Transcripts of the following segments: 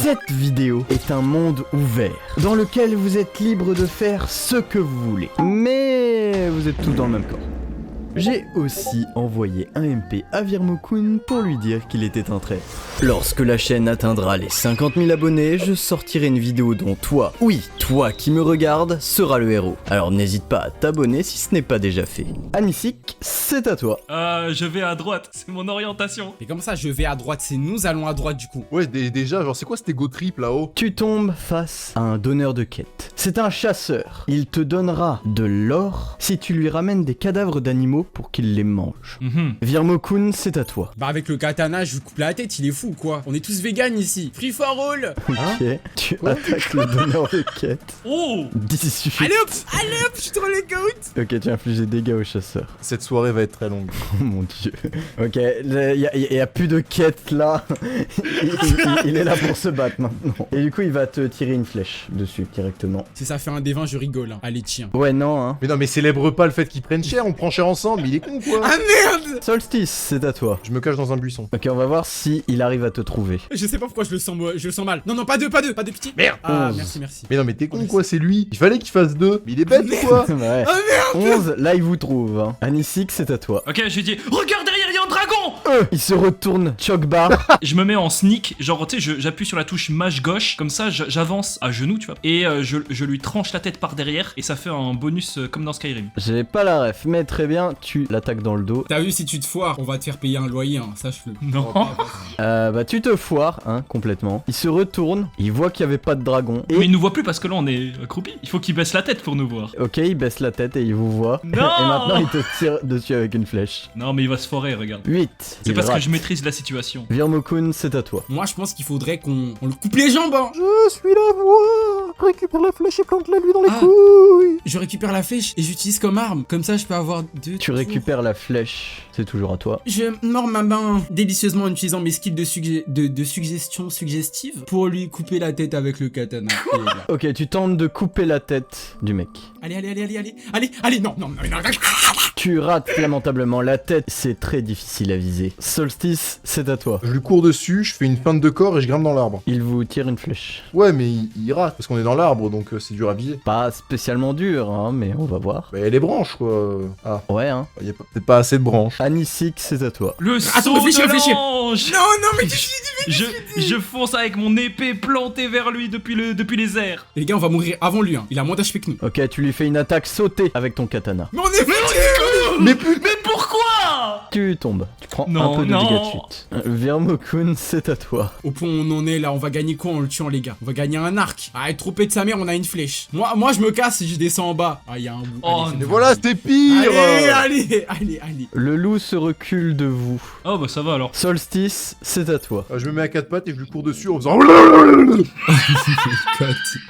Cette vidéo est un monde ouvert, dans lequel vous êtes libre de faire ce que vous voulez. Mais vous êtes tous dans le même corps. J'ai aussi envoyé un MP à Virmo-kun pour lui dire qu'il était un traître. Lorsque la chaîne atteindra les 50 000 abonnés, je sortirai une vidéo dont toi, oui, toi qui me regardes, sera le héros. Alors n'hésite pas à t'abonner si ce n'est pas déjà fait. Anisik, c'est à toi. Je vais à droite, c'est mon orientation. Mais comment ça, je vais à droite? C'est nous allons à droite du coup. Ouais, déjà, genre, c'est quoi cet égo trip là-haut? Tu tombes face à un donneur de quête. C'est un chasseur. Il te donnera de l'or si tu lui ramènes des cadavres d'animaux pour qu'il les mange. Virmo-kun, c'est à toi. Bah avec le katana, je vous coupe la tête, il est fou ou quoi? On est tous véganes ici. Free for all. Ok, tu attaques le donneur de quête. Oh 18. Allez hop, je suis trop le goat. Ok, tu infliges des dégâts au chasseur. Cette soirée va être très longue. Oh mon dieu. Ok, il y a plus de quête là. Il est là pour se battre maintenant. Et du coup, il va te tirer une flèche dessus directement. Si ça fait un des 20, je rigole. Hein. Allez, tiens. Ouais, non, hein. Mais non, mais célèbre pas le fait qu'ils prennent cher, on prend cher ensemble, il est con quoi. Ah merde! Solstice, c'est à toi. Je me cache dans un buisson. Ok, on va voir si il arrive à te trouver. Je sais pas pourquoi je le sens mal. Non, pas deux, pitié. Merde. Ah, 11. merci. Mais non, mais t'es con quoi, c'est lui. Il fallait qu'il fasse 2. Mais il est bête ou quoi? Ouais. Ah merde! 11, là il vous trouve. Hein. Anisik, c'est à toi. Ok, je lui dis, regarde derrière, il y a un dragon. Il se retourne, Chokbar. Je me mets en sneak, genre tu sais, j'appuie sur la touche mage gauche, comme ça j'avance à genoux, tu vois, et je lui tranche la tête par derrière, et ça fait un bonus comme dans Skyrim. J'ai pas la ref, mais très bien, tu l'attaques dans le dos. T'as vu, si tu te foires, on va te faire payer un loyer, hein. Sache-le. Non. Bah tu te foires, hein, complètement. Il se retourne, il voit qu'il y avait pas de dragon. Et Mais il nous voit plus parce que là on est accroupi. Il faut qu'il baisse la tête pour nous voir. ok, il baisse la tête et il vous voit. Non. Et maintenant il te tire dessus avec une flèche. Non mais il va se foirer, regarde. 8. C'est parce que je maîtrise la situation. Virmo-kun, c'est à toi. Moi, je pense qu'il faudrait qu'on le coupe les jambes, hein. Je suis la voix. Récupère la flèche et plante-la lui dans les Ah. couilles. Je récupère la flèche et j'utilise comme arme. Comme ça, je peux avoir deux. Tu récupères la flèche, c'est toujours à toi. Je mords ma main délicieusement en utilisant mes skills de suggestion suggestive pour lui couper la tête avec le katana. Et là. Ok, tu tentes de couper la tête du mec. Allez, non. Tu rates lamentablement la tête, c'est très difficile à viser. Solstice, c'est à toi. Je lui cours dessus, je fais une feinte de corps et je grimpe dans l'arbre. Il vous tire une flèche. Ouais, mais il rate parce qu'on est dans l'arbre donc c'est dur à viser. Pas spécialement dur, hein, mais on va voir. Bah, il y a les branches quoi. Ah, Ouais, hein. il y a peut-être pas assez de branches. Anisik, c'est à toi. Le Attends, saut réfléchis. de l'ange. Non, mais Je fonce avec mon épée plantée vers lui depuis les airs. les gars, on va mourir avant lui, hein. Il a moins d'HP que nous. Ok, tu lui fais une attaque sautée avec ton katana. Mais on est Mais pourquoi? Tu tombes. Tu prends Non, un peu de non. dégâts de chute. Virmo-kun, c'est à toi. Au point où on en est là, on va gagner quoi en le tuant, les gars? On va gagner un arc. Arrête trop de sa mère, on a une flèche. Moi je me casse et je descends en bas. Ah, il y a un bout. Oh, Allez, Mais voilà, c'était pire. Allez. Le loup se recule de vous. Oh bah ça va alors. Solstice, c'est à toi. Je me mets à quatre pattes et je lui cours dessus en faisant.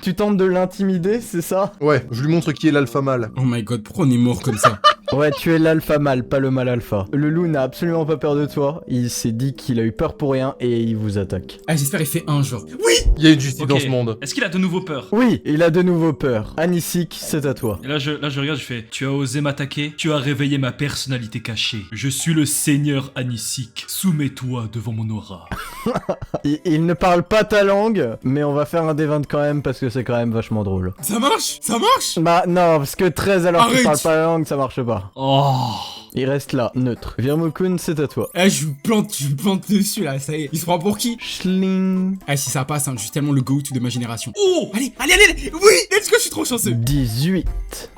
Tu tentes de l'intimider, c'est ça? Ouais, je lui montre qui est l'alpha mâle. Oh my god, pourquoi on est mort comme ça? Ouais, tu es l'alpha mâle, pas le mâle alpha. Le loup n'a absolument pas peur de toi. Il s'est dit qu'il a eu peur pour rien et il vous attaque. Ah, j'espère il fait un genre. Oui! Il y a une justice Ok. dans ce monde. Est-ce qu'il a de nouveau peur? Oui, il a de nouveau peur. Anisik, c'est à toi. Et là je regarde, je fais, tu as osé m'attaquer, tu as réveillé ma personnalité cachée. Je suis le seigneur Anisik. Soumets-toi devant mon aura. Il ne parle pas ta langue, mais on va faire un D20 quand même parce que c'est quand même vachement drôle. Ça marche! Bah non, parce que 13 alors qu'il Arrête. parle pas la langue, ça marche pas. Oh. Il reste là, neutre. Virmo-kun, c'est à toi. Eh, je lui plante dessus là, ça y est. Il se prend pour qui? Schling. Ah, si ça passe, hein, je suis tellement le go-to de ma génération. Oh. Allez! Oui! Let's go, je suis trop chanceux! 18.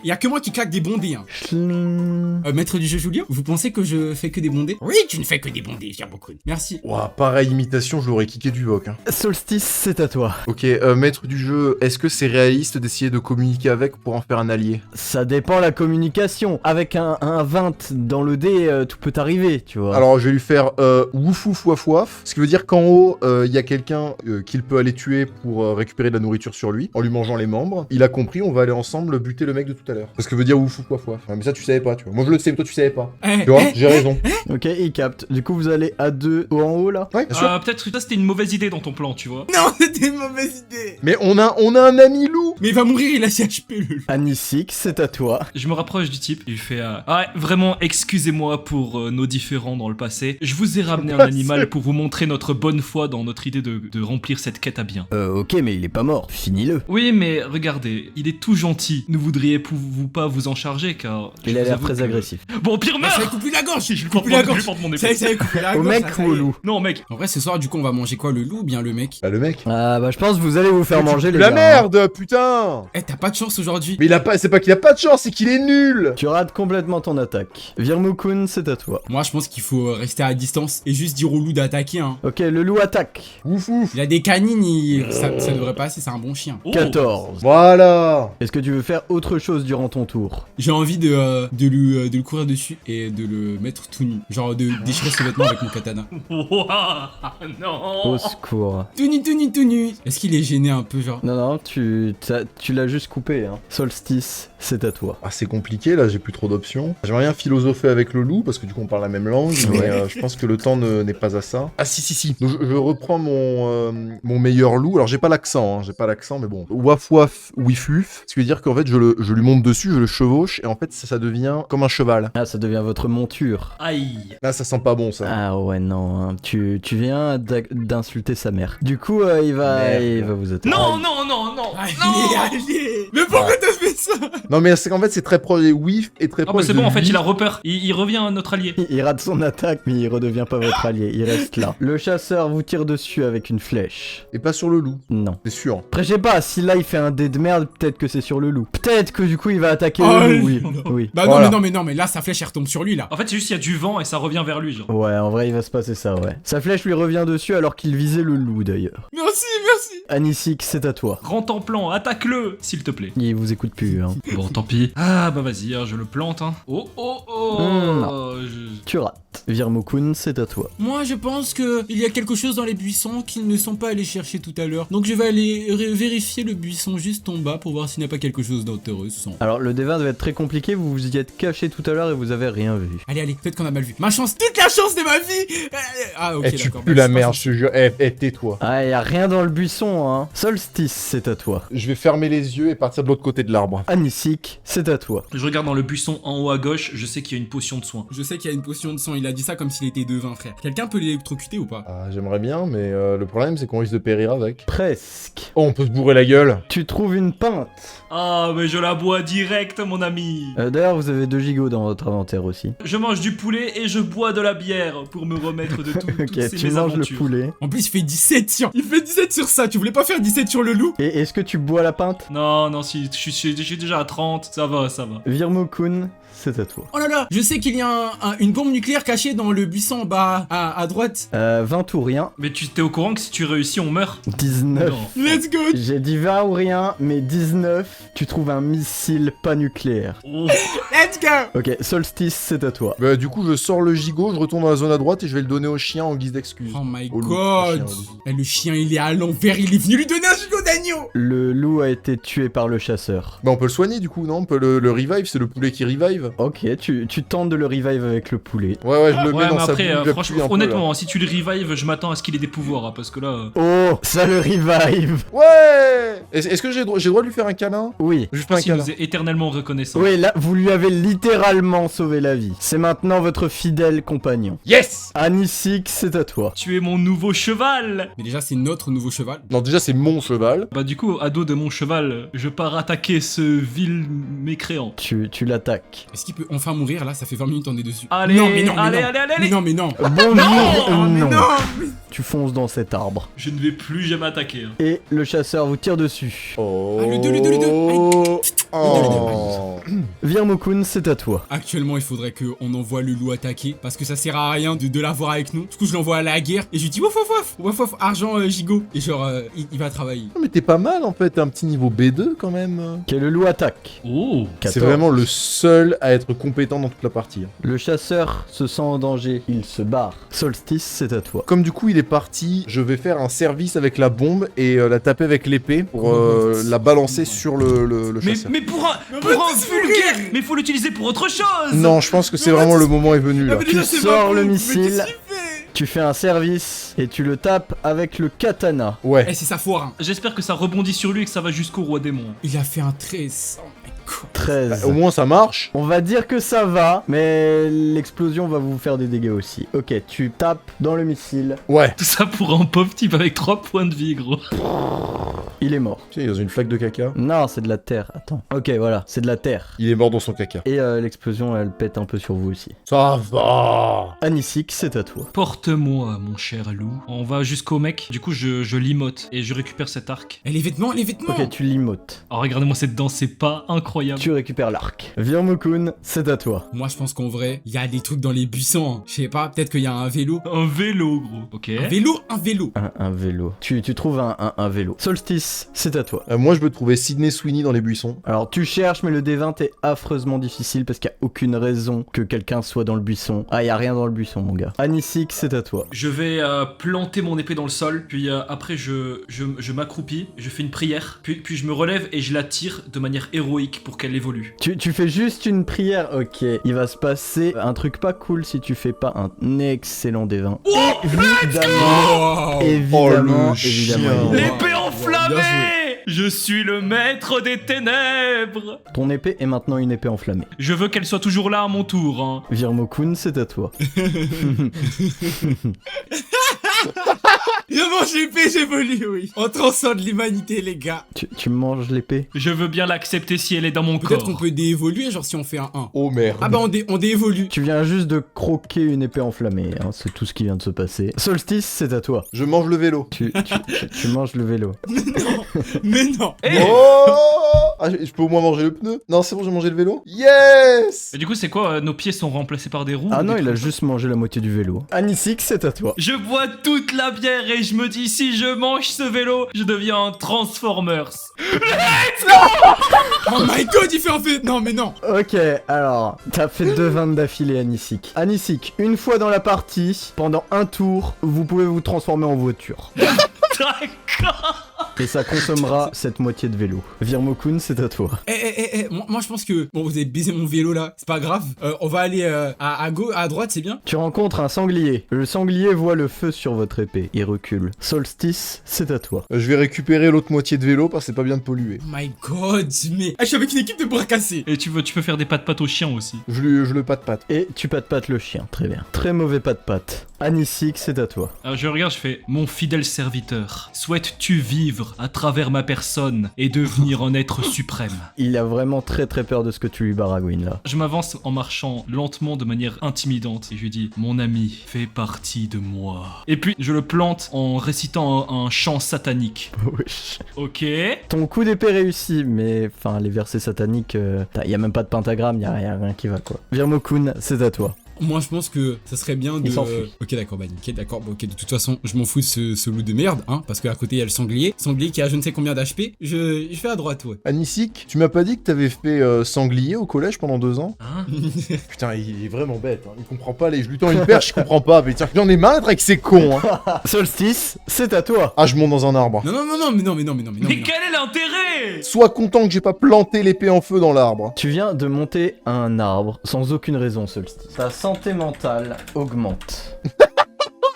Y'a que moi qui claque des bondés, hein. Schling. Maître du jeu Julien, vous pensez que je fais que des bondés? Oui, tu ne fais que des bondés, cher beaucoup. Merci. Ouah, pareil imitation, je l'aurais kické du voc. Hein. Solstice, c'est à toi. Ok, maître du jeu, est-ce que c'est réaliste d'essayer de communiquer avec pour en faire un allié? Ça dépend la communication. Avec un 20 dans le dé, tout peut arriver, tu vois. Alors je vais lui faire woufouf waf waf, ce qui veut dire qu'en haut, il y a quelqu'un qu'il peut aller tuer pour récupérer de la nourriture sur lui, en lui mangeant les membres. Il a compris, on va aller ensemble buter le mec de tout à l'heure. Parce que veut dire woufouf waf waf. Ouais, mais ça tu savais pas, tu vois. Moi je le sais, mais toi tu savais pas. Tu vois, j'ai raison. Ok, il capte. Du coup, vous allez à deux en haut là. Ouais, bien sûr. Peut-être que ça c'était une mauvaise idée dans ton plan, tu vois. Non, c'était une mauvaise idée. Mais on a un ami loup. loup. Mais il va mourir, il a 6 HP le loup. Anisik, c'est à toi. Je me rapproche du type, il fait ah, vraiment, excusez-moi pour nos différends dans le passé. Je vous ai ramené un animal pour vous montrer notre bonne foi dans notre idée de remplir cette quête à bien. Ok, mais il est pas mort. Finis-le. Oui, mais regardez, il est tout gentil. Ne voudriez-vous pas vous en charger car... Il je a vous l'air avoue très que- agressif. Bon, pire Ça meurt. lui coupe plus la gorge. Je lui coupe porte plus la mon- je gorge. lui porte mon Ça épée. lui coupe la Au gorge. mec ça ou y au est. loup? Non, mec. En vrai, ce soir, du coup, on va manger quoi, le loup ou bien le mec? Bah le mec. Ah bah je pense que vous allez vous faire manger les La gars. merde, putain. Eh, t'as pas de chance aujourd'hui. Mais il a pas, c'est pas qu'il a pas de chance, c'est qu'il est nul. Tu rates complètement ton attaque. Virmokun, c'est à toi. Moi, je pense qu'il faut rester à distance et juste dire au loup d'attaquer, hein. Ok, le loup attaque. Ouf ouf. Il a des canines, ça devrait passer, c'est un bon chien. Oh. 14. Voilà. Est-ce que tu veux faire autre chose durant ton tour? J'ai envie de lui courir dessus et de le mettre tout nu. Genre de déchirer ses vêtements avec mon katana. Ouah, non. Au secours. Tout nu, tout nu, tout nu. Est-ce qu'il est gêné un peu, genre? Non, non, tu l'as juste coupé. Hein. Solstice, c'est à toi. Ah, c'est compliqué là, j'ai plus trop d'options. J'aimerais bien philosopher avec le loup parce que du coup on parle la même langue, mais Ouais. je pense que le temps n'est pas à ça. Ah si. Donc, je reprends mon meilleur loup. Alors j'ai pas l'accent, mais bon. Waf waf wifuf. Ce qui veut dire qu'en fait je lui monte dessus, je le chevauche et en fait ça devient comme un cheval. Ah, ça devient votre monture. Aïe. Là ça sent pas bon ça. Ah ouais, non. Hein. Tu viens d'insulter sa mère. Du coup, il va vous attaquer. Non, non, non, non. Allez. Mais pourquoi t'as fait ça? Non mais c'est qu'en fait c'est très proche des wif et très Ah bah proche c'est de bon, en fait, wif. il a repeur. Il revient à notre allié. Il rate son attaque, mais il redevient pas votre allié. Il reste là. Le chasseur vous tire dessus avec une flèche. Et pas sur le loup, Non. c'est sûr. Après, je sais pas, si là il fait un dé de merde, peut-être que c'est sur le loup. Peut-être que du coup il va attaquer Oh, le loup, oui. non. Oui. Bah Voilà. non, mais là, sa flèche, elle retombe sur lui, là. En fait, c'est juste qu'il y a du vent et ça revient vers lui, genre. Ouais, en vrai, il va se passer ça, ouais. Sa flèche lui revient dessus alors qu'il visait le loup d'ailleurs. Merci. Anisik, c'est à toi. Rentre en plan, attaque-le, s'il te plaît. Il vous écoute plus, hein. Bon, tant pis. Ah bah vas-y, hein, je le plante, hein. Oh. Non. Je- Tu rates. Virmokun, c'est à toi. Moi, je pense que il y a quelque chose dans les buissons qu'ils ne sont pas allés chercher tout à l'heure. Donc, je vais aller vérifier le buisson juste en bas pour voir s'il n'y a pas quelque chose d'intéressant. Alors, le D20 devait être très compliqué, vous vous y êtes caché tout à l'heure et vous avez rien vu. Allez, peut-être qu'on a mal vu. Ma chance, toute la chance de ma vie. Ah, ok, Eh tu d'accord. pues Bah, la c'est pas merde, ça. je te jure. Tais-toi. Ah, y a rien dans le buisson, hein. Solstice, c'est à toi. Je vais fermer les yeux et partir de l'autre côté de l'arbre. Anisik, c'est à toi. Je regarde dans le buisson en haut à gauche, je sais qu'il y a une potion de soin. Je sais qu'il y a une potion de sang. Il a dit ça comme s'il était devin, frère. Quelqu'un peut l'électrocuter ou pas? Ah, j'aimerais bien, mais le problème c'est qu'on risque de périr avec. Presque. Oh, on peut se bourrer la gueule. Tu trouves une pinte. Ah, mais je la bois direct, mon ami. D'ailleurs, vous avez 2 gigots dans votre inventaire aussi. Je mange du poulet et je bois de la bière pour me remettre de toutes Ok, ces tu manges le mésaventures. poulet. En plus, il fait 17 sur. Il fait 17 sur ça. Tu voulais pas faire 17 sur le loup? Et est-ce que tu bois la pinte? Non, si, je suis déjà à 30, ça va. Virmokun, c'est à toi. Oh là là, je sais qu'il y a une bombe nucléaire cachée dans le buisson en bas à droite. 20 ou rien. Mais tu t'es au courant que si tu réussis, on meurt 19. Non. Let's go. J'ai dit 20 ou rien, mais 19, tu trouves un missile pas nucléaire. Oh. Let's go. Ok, Solstice, c'est à toi. Bah, du coup, je sors le gigot, je retourne dans la zone à droite et je vais le donner au chien en guise d'excuse. Oh my Au loup, god. au chien, Eh, le chien, il est à l'envers. Il est venu lui donner un gigot d'agneau. Le loup a été tué par le chasseur. Bah, on peut le soigner du coup, non? On peut le revive, c'est le poulet qui revive. Ok, tu tentes de le revive avec le poulet. Ouais, je le Ouais, mets dans mais sa après, bouche, j'appuie franchement, un peu, honnêtement, si tu le revive, je m'attends à ce qu'il ait des pouvoirs, hein, parce que là... Oh, ça le revive. là. Ouais. Est-ce que j'ai le droit de lui faire un câlin? Oui. Juste pas un il câlin. nous est éternellement reconnaissant. Oui, là, vous lui avez littéralement sauvé la vie. C'est maintenant votre fidèle compagnon. Yes. Anisik, c'est à toi. Tu es mon nouveau cheval. Mais déjà, c'est notre nouveau cheval. Non, déjà c'est mon cheval. Bah du coup, à dos de mon cheval, je pars attaquer ce vil mécréant. Tu l'attaques. Est-ce qu'il peut enfin mourir là? Ça fait 20 minutes on est dessus. Allez, non, mais non, mais allez, non. allez, allez, Mais allez. non, mais non. Bonjour, Oh, mais non. non, mais- Tu fonces dans cet arbre. Je ne vais plus jamais attaquer. hein. Et le chasseur vous tire dessus. Oh. Ah, le deux. Oh. Virmokun, c'est à toi. Actuellement, il faudrait qu'on envoie le loup attaquer parce que ça sert à rien de l'avoir avec nous. Du coup, je l'envoie à la guerre et je lui dis waf, argent gigot. Et genre, il va travailler. Non, mais t'es pas mal en fait, t'es un petit niveau B2 quand même. Ok, le loup attaque. Oh. 14. C'est vraiment le seul à être compétent dans toute la partie. Le chasseur se sent en danger. Il se barre. Solstice, c'est à toi. Comme du coup il est parti, je vais faire un service avec la bombe et la taper avec l'épée pour la balancer sur le chasseur. Mais pour un vulgaire. Mais faut l'utiliser pour autre chose. Non, je pense que c'est vraiment le moment est venu là. Ah, mais déjà, Tu c'est sors ma le bombe, mais missile. qu'est-ce qu'il fait Tu fais un service et tu le tapes avec le katana. Ouais. Eh, c'est sa foire. J'espère que ça rebondit sur lui et que ça va jusqu'au roi démon. Il a fait un 13. Oh my god. 13. Au moins ça marche. On va dire que ça va, mais l'explosion va vous faire des dégâts aussi. Ok, tu tapes dans le missile. Ouais. Tout ça pour un pauvre type avec 3 points de vie, gros. Il est mort. Tu sais, il est dans une flaque de caca. Non, c'est de la terre. Attends. Ok, voilà, c'est de la terre. Il est mort dans son caca. Et l'explosion, elle pète un peu sur vous aussi. Ça va. Anisik, c'est à toi. Porte-moi, mon cher loup. On va jusqu'au mec. Du coup, je limote et je récupère cet arc. Eh, les vêtements, les vêtements. Ok, tu limotes. Oh, regardez-moi cette danse, c'est pas incroyable. Tu récupères l'arc. Virmokun, c'est à toi. Moi, je pense qu'en vrai, il y a des trucs dans les buissons. Hein. Je sais pas, peut-être qu'il y a un vélo. Un vélo, gros. Ok. Un vélo, un vélo. Un vélo. Tu trouves un vélo. Solstice, c'est à toi. Moi, je peux trouver Sydney Sweeney dans les buissons. Alors, tu cherches, mais le D20 est affreusement difficile parce qu'il n'y a aucune raison que quelqu'un soit dans le buisson. Ah, il n'y a rien dans le buisson, mon gars. Anisik, c'est à toi. Je vais planter mon épée dans le sol, puis après je m'accroupis, je fais une prière, puis je me relève et je la tire de manière héroïque pour qu'elle évolue. Tu fais juste une prière, ok. Il va se passer un truc pas cool si tu fais pas un excellent D20. Oh, Évidemment, Oh. évidemment, Oh, le évidemment. chien. L'épée Bien enflammée! joué. Je suis le maître des ténèbres! Ton épée est maintenant une épée enflammée. Je veux qu'elle soit toujours là à mon tour, hein. Virmokun, c'est à toi. Je mange l'épée, j'évolue, oui. On transcende l'humanité, les gars. Tu manges l'épée? Je veux bien l'accepter si elle est dans mon Peut-être corps. qu'on peut déévoluer, genre si on fait un 1. Oh merde. Ah bah on déévolue. Tu viens juste de croquer une épée enflammée, hein, c'est tout ce qui vient de se passer. Solstice, c'est à toi. Je mange le vélo. Tu manges le vélo. Mais non. Eh Oh ah, je peux au moins manger le pneu. Non, c'est bon, j'ai mangé le vélo. Yes. Et du coup, c'est quoi? Nos pieds sont remplacés par des roues? Ah ou non, des il a trucs juste mangé la moitié du vélo. Anisik, c'est à toi. Je bois toute la bière et je me dis si je mange ce vélo, je deviens un Transformers. Oh my god, il fait un fait. Non, mais non. Ok, alors, t'as fait 2 ventes d'affilée, Anisik. Anisik, une fois dans la partie, pendant un tour, vous pouvez vous transformer en voiture. D'accord. Et ça consommera cette moitié de vélo. Virmokun, c'est à toi. Moi je pense que. Bon, vous avez baisé mon vélo là, c'est pas grave. On va aller à gauche, à droite, c'est bien. Tu rencontres un sanglier. Le sanglier voit le feu sur votre épée. Il recule. Solstice, c'est à toi. Je vais récupérer l'autre moitié de vélo parce que c'est pas bien de polluer. Oh my god, mais. Ah, je suis avec une équipe de bras cassés. Et tu peux faire des pattes-pattes au chien aussi. Je le patte-patte. Et tu pattes le chien. Très bien. Très mauvais patte-patte. Anisik, c'est à toi. Alors je regarde, je fais mon fidèle serviteur. Souhaites-tu vivre à travers ma personne et devenir un être suprême? Il a vraiment très peur de ce que tu lui baragouines là. Je m'avance en marchant lentement de manière intimidante et je lui dis mon ami fait partie de moi. Et puis je le plante en récitant un chant satanique. Wesh. Ok. Ton coup d'épée réussit, mais enfin les versets sataniques, y a même pas de pentagramme, y a rien qui va quoi. Virmokun, c'est à toi. Moi je pense que ça serait bien de. Il s'enfuit. Ok, d'accord, bah nickel, d'accord. Bon, ok, de toute façon, je m'en fous de ce loup de merde, hein, parce qu'à côté il y a le sanglier. Sanglier qui a je ne sais combien d'HP. Je fais à droite, ouais. Anisik, tu m'as pas dit que t'avais fait sanglier au collège pendant 2 ans? Hein? Putain, il est vraiment bête. Hein. Il comprend pas les. Je lui tends une perche, il comprend pas. Mais tiens, j'en ai marre d'être avec ces cons. Hein. Solstice, c'est à toi. Ah, je monte dans un arbre. Mais non. Mais quel est l'intérêt? Sois content que j'ai pas planté l'épée en feu dans l'arbre. Tu viens de monter un arbre sans aucune raison, Solstice. Ta santé mentale augmente.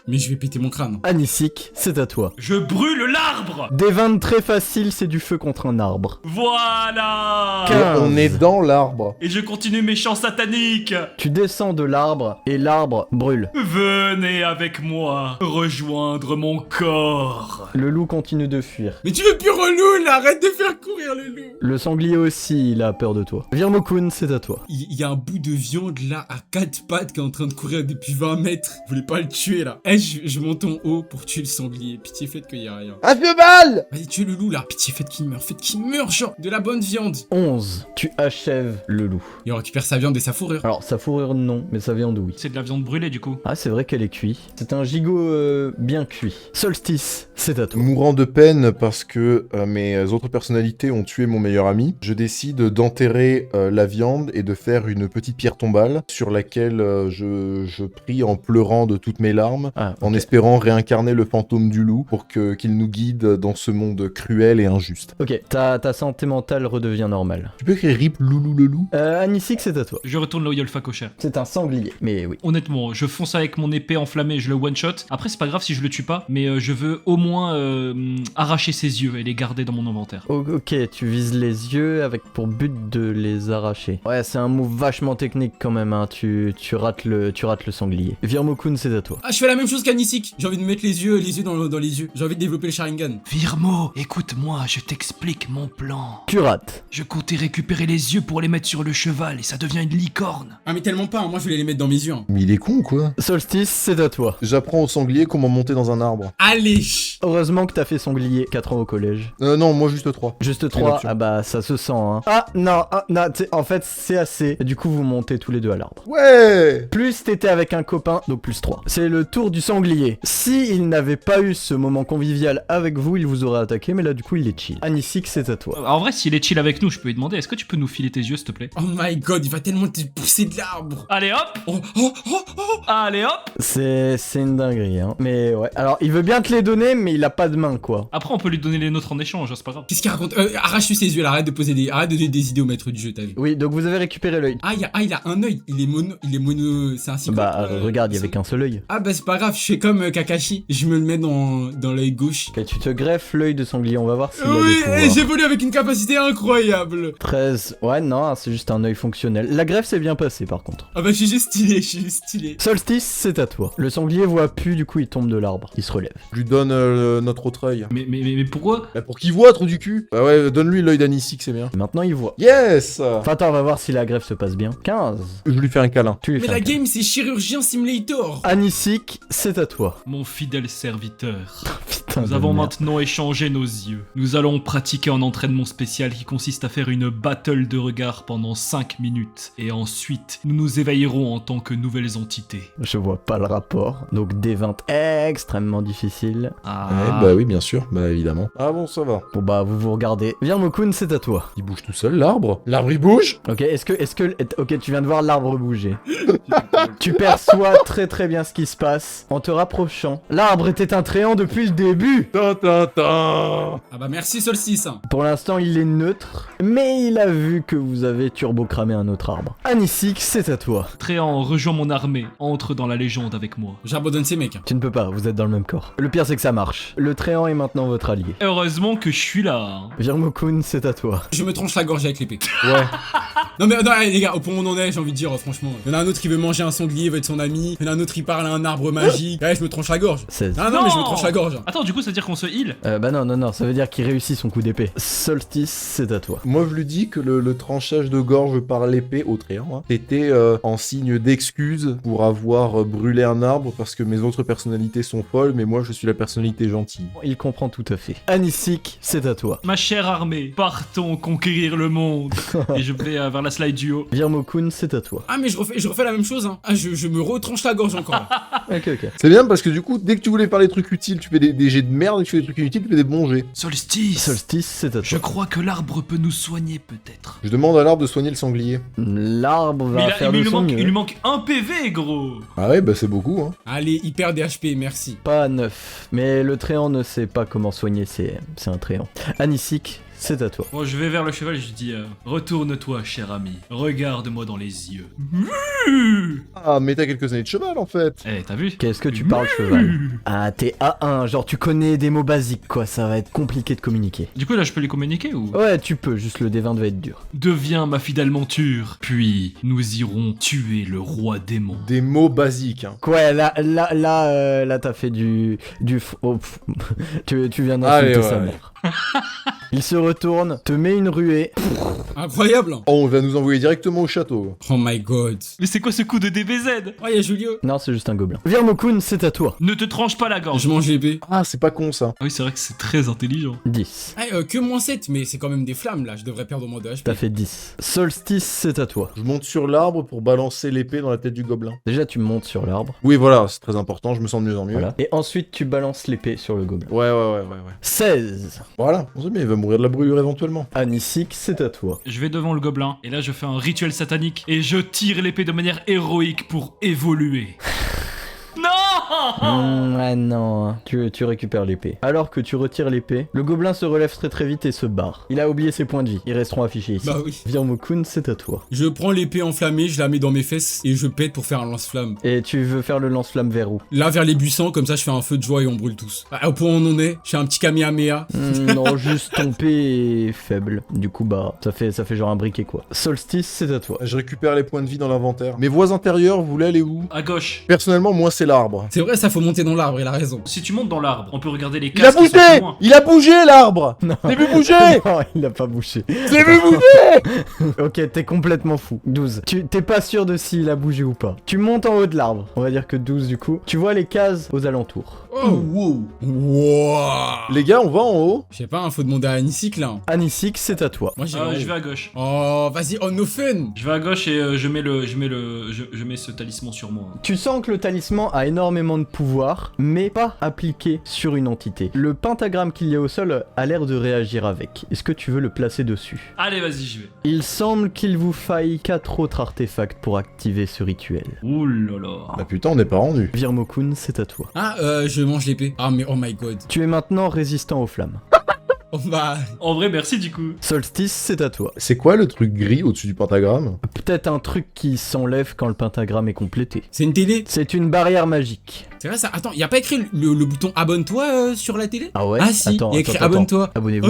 Mais je vais péter mon crâne. Anisik, c'est à toi. Je brûle l'arbre. Des 20 très faciles, c'est du feu contre un arbre. Voilà. Et 15. on est dans l'arbre. Et je continue mes chants sataniques. Tu descends de l'arbre et l'arbre brûle. Venez avec moi rejoindre mon corps. Le loup continue de fuir. Mais tu veux plus relou là, arrête de faire courir le loup. Le sanglier aussi, il a peur de toi. Virmokun, c'est à toi. Il y a un bout de viande là à 4 pattes qui est en train de courir depuis 20 mètres. Vous voulez pas le tuer là? Je monte en haut pour tuer le sanglier. Pitié, faites qu'il y a rien. À 2 balles. Vas-y, tuez le loup là. Pitié, faites qu'il meure, genre de la bonne viande. 11. Tu achèves le loup. Et on récupère sa viande et sa fourrure. Alors, sa fourrure, non, mais sa viande, oui. C'est de la viande brûlée du coup. Ah, c'est vrai qu'elle est cuite. C'est un gigot bien cuit. Solstice, c'est à toi. Mourant de peine parce que mes autres personnalités ont tué mon meilleur ami, je décide d'enterrer la viande et de faire une petite pierre tombale sur laquelle je prie en pleurant de toutes mes larmes, en espérant réincarner le fantôme du loup pour qu'il nous guide dans ce monde cruel et injuste. Ok, ta santé mentale redevient normale. Tu peux écrire Rip Loulou le loup? Anisik, c'est à toi. Je retourne là où il y a le facochère. C'est un sanglier, mais oui. Honnêtement, je fonce avec mon épée enflammée, je le one-shot. Après, c'est pas grave si je le tue pas, mais je veux au moins arracher ses yeux et les garder dans mon inventaire. Ok, tu vises les yeux avec pour but de les arracher. Ouais, c'est un move vachement technique quand même, hein. Tu rates le sanglier. Virmo-kun, c'est à toi. Ah, je fais la même chose qu'Anisik. J'ai envie de mettre les yeux dans les yeux. J'ai envie de développer le Sharingan. Virmo, écoute-moi, je t'explique mon plan. Tu rates. Je comptais récupérer les yeux pour les mettre sur le cheval et ça devient une licorne. Ah, mais tellement pas, hein. Moi je voulais les mettre dans mes yeux. Hein. Mais il est con ou quoi? Solstice, c'est à toi. J'apprends au sanglier comment monter dans un arbre. Allez. Heureusement que t'as fait sanglier 4 ans au collège. Non, moi juste 3. Juste Une 3, option. ah bah ça se sent, hein. Ah non, en fait c'est assez. Du coup vous montez tous les deux à l'arbre. Ouais! Plus t'étais avec un copain, donc plus 3. C'est le tour du sanglier. Si il n'avait pas eu ce moment convivial avec vous, il vous aurait attaqué, mais là du coup il est chill. Anisik, c'est à toi. En vrai, s'il est chill avec nous, je peux lui demander, est-ce que tu peux nous filer tes yeux, s'il te plaît? Oh my god, il va tellement te pousser de l'arbre. Allez hop! Oh. Allez hop! C'est une dinguerie, hein. Mais ouais. Alors il veut bien te les donner, mais il a pas de main, quoi. Après, on peut lui donner les nôtres en échange, hein, c'est pas grave. Qu'est-ce qu'il raconte? Arrache-lui ses yeux là, arrête de donner des idées au maître du jeu, t'as vu? Oui, donc vous avez récupéré l'œil. Ah, il a un œil, il est mono, c'est un cyclope. Bah regarde, il y avait qu'un seul œil. Ah bah c'est pas grave, je fais comme Kakashi, je me le mets dans l'œil gauche. Ok, tu te greffes l'œil de sanglier, on va voir s'il a Oui, des pouvoirs. et j'évolue avec une capacité incroyable. 13. Ouais, non, c'est juste un œil fonctionnel. La greffe s'est bien passée par contre. Ah bah je suis juste stylé. Solstice, c'est à toi. Le sanglier voit plus, du coup il tombe de l'arbre. Il se relève. Je lui donne notre autre œil. Mais pourquoi? Bah, pour qu'il voit, trou du cul. Bah ouais, donne-lui l'œil d'Anisik, c'est bien. Et maintenant il voit. Yes! Enfin, attends, on va voir si la greffe se passe bien. 15. Je lui fais un câlin. Tu lui Mais fais la un câlin. game c'est Chirurgien Simulator. Anisik, c'est à toi. Mon fidèle serviteur. Putain Nous de avons merde. maintenant échangé nos yeux. Nous allons pratiquer un entraînement spécial qui consiste à faire une battle de regard pendant 5 minutes. Et ensuite, nous nous éveillerons en tant que nouvelles entités. Je vois pas le rapport. Donc D20 extrêmement difficile. Ah. Bah oui, bien sûr, bah évidemment. Ah bon, ça va. Bon bah vous regardez. Virmo-kun, c'est à toi. Il bouge tout seul, l'arbre? L'arbre, il bouge? Ok, ok, tu viens de voir l'arbre bouger. Tu perçois très bien ce qui se passe en te rapprochant. L'arbre était un tréant depuis le début. Ta. Ah bah merci Solstice. Pour l'instant, il est neutre, mais il a vu que vous avez turbo-cramé un autre arbre. Anisik, c'est à toi. Tréant, rejoins mon armée. Entre dans la légende avec moi. J'abandonne ces mecs. Tu ne peux pas, vous êtes dans le même corps. Le pire, c'est que ça marche. Le tréant est maintenant votre allié. Heureusement que je suis là. Hein. Virmo-kun, c'est à toi. Je me tronche la gorge avec l'épée. Ouais. Non mais non, allez, les gars, au point où on en est, j'ai envie de dire franchement. Il y en a un autre qui veut manger un sanglier, veut être son ami. Il y en a un autre qui parle à un arbre magique. Ouais, je me tronche la gorge. 16. Non, mais je me tronche la gorge. Attends, du coup, ça veut dire qu'on se heal? Bah non, ça veut dire qu'il réussit son coup d'épée. Solstice, c'est à toi. Moi, je lui dis que le tranchage de gorge par l'épée au tréant, hein, c'était en signe d'excuse pour avoir brûlé un arbre parce que mes autres personnalités sont folles, mais moi, je suis la personnalité gentille. Il comprend tout à fait. Anisik, c'est à toi. Ma chère armée, partons conquérir le monde. Et je vais vers la slide du haut. Virmo-kun, c'est à toi. Ah mais je refais la même chose hein. Ah je me retranche la gorge encore là. Ok. C'est bien parce que du coup, dès que tu voulais faire des trucs utiles, tu fais des jets de merde, et que tu fais des trucs inutiles, tu fais des bons jets. Solstice. Solstice, c'est à Je toi. crois que l'arbre peut nous soigner peut-être. Je demande à l'arbre de soigner le sanglier. L'arbre Mais, va faire de son il lui mieux. manque un PV, gros. Ah ouais, bah c'est beaucoup, hein. Allez, hyper DHP, merci. Pas 9. Mais le tréant ne sait pas comment soigner, c'est un tréant. Anisik, c'est à toi. Bon, je vais vers le cheval et je dis retourne-toi, cher ami. Regarde-moi dans les yeux. Ah, mais t'as quelques années de cheval, en fait. Eh, t'as vu? Qu'est-ce que tu parles, cheval? Ah, t'es A1, genre tu connais des mots basiques, quoi, ça va être compliqué de communiquer. Du coup, là, je peux lui communiquer ou? Ouais, tu peux, juste le D20 va être dur. Deviens ma fidèle monture, puis nous irons tuer le roi démon. Des mots basiques, hein. Ouais, là, t'as fait du tu viens Allez, d'insulter sa ouais. mère. Il se retourne, te met une ruée. Incroyable. Oh, on va nous envoyer directement au château. Oh my god. Mais c'est quoi ce coup de DBZ? Oh, y'a Julio. Non, c'est juste un gobelin. Virmokun, c'est à toi. Ne te tranche pas la gorge. Je mange l'épée. Ah, c'est pas con ça. Ah oui, c'est vrai que c'est très intelligent. 10. Ah, que moins 7, mais c'est quand même des flammes là. Je devrais perdre au moins de HP. T'as fait 10. Solstice, c'est à toi. Je monte sur l'arbre pour balancer l'épée dans la tête du gobelin. Déjà, tu montes sur l'arbre. Oui, voilà, c'est très important, je me sens de mieux en mieux. Voilà. Et ensuite, tu balances l'épée sur le gobelin. Ouais. 16. Voilà, on sait bien, il va mourir de la brûlure éventuellement. Anisik, c'est à toi. Je vais devant le gobelin, et là je fais un rituel satanique, et je tire l'épée de manière héroïque pour évoluer. Non! Ah non, tu récupères l'épée. Alors que tu retires l'épée, le gobelin se relève très vite et se barre. Il a oublié ses points de vie, ils resteront affichés ici. Bah oui. Virmokun, c'est à toi. Je prends l'épée enflammée, je la mets dans mes fesses et je pète pour faire un lance-flamme. Et tu veux faire le lance-flamme vers où? Là vers les buissons, comme ça je fais un feu de joie et on brûle tous. Au point où on en est, je fais un petit kamehameha. Non, juste ton P est faible. Du coup, bah, ça fait genre un briquet quoi. Solstice, c'est à toi. Je récupère les points de vie dans l'inventaire. Mes voies intérieures, vous voulez aller où? À gauche. Personnellement, moi, c'est l'arbre. C'est vrai, ça faut monter dans l'arbre, il a raison. Si tu montes dans l'arbre, on peut regarder les Il a cases qui sont bougé! plus loin. Il a bougé, l'arbre! Non. J'ai vu bouger! Non, il a pas bougé. J'ai vu bouger! Ok, t'es complètement fou. 12. T'es pas sûr de s'il a bougé ou pas. Tu montes en haut de l'arbre. On va dire que 12 du coup. Tu vois les cases aux alentours. Oh, wow. Wow. Les gars, on va en haut. Je sais pas, faut demander à Anisik là. Anisik, c'est à toi. Moi j'ai. Je vais à gauche. Oh, vas-y, on no fun. Je vais à gauche et je mets ce talisman sur moi. Tu sens que le talisman a énormément de pouvoir, mais pas appliqué sur une entité. Le pentagramme qu'il y a au sol a l'air de réagir avec. Est-ce que tu veux le placer dessus? Allez, vas-y, j'y vais. Il semble qu'il vous faille 4 autres artefacts pour activer ce rituel. Ouh là là. Bah putain, on n'est pas rendu. Virmokun, c'est à toi. Ah, je mange l'épée. Ah, mais oh my god. Tu es maintenant résistant aux flammes. Oh bah. En vrai, merci du coup. Solstice, c'est à toi. C'est quoi le truc gris au-dessus du pentagramme? Peut-être un truc qui s'enlève quand le pentagramme est complété. C'est une télé. C'est une barrière magique. C'est vrai ça. Attends, y a pas écrit le bouton abonne-toi sur la télé? Ah ouais? Ah si, Attends, y a écrit attends. abonne-toi. Abonnez-vous.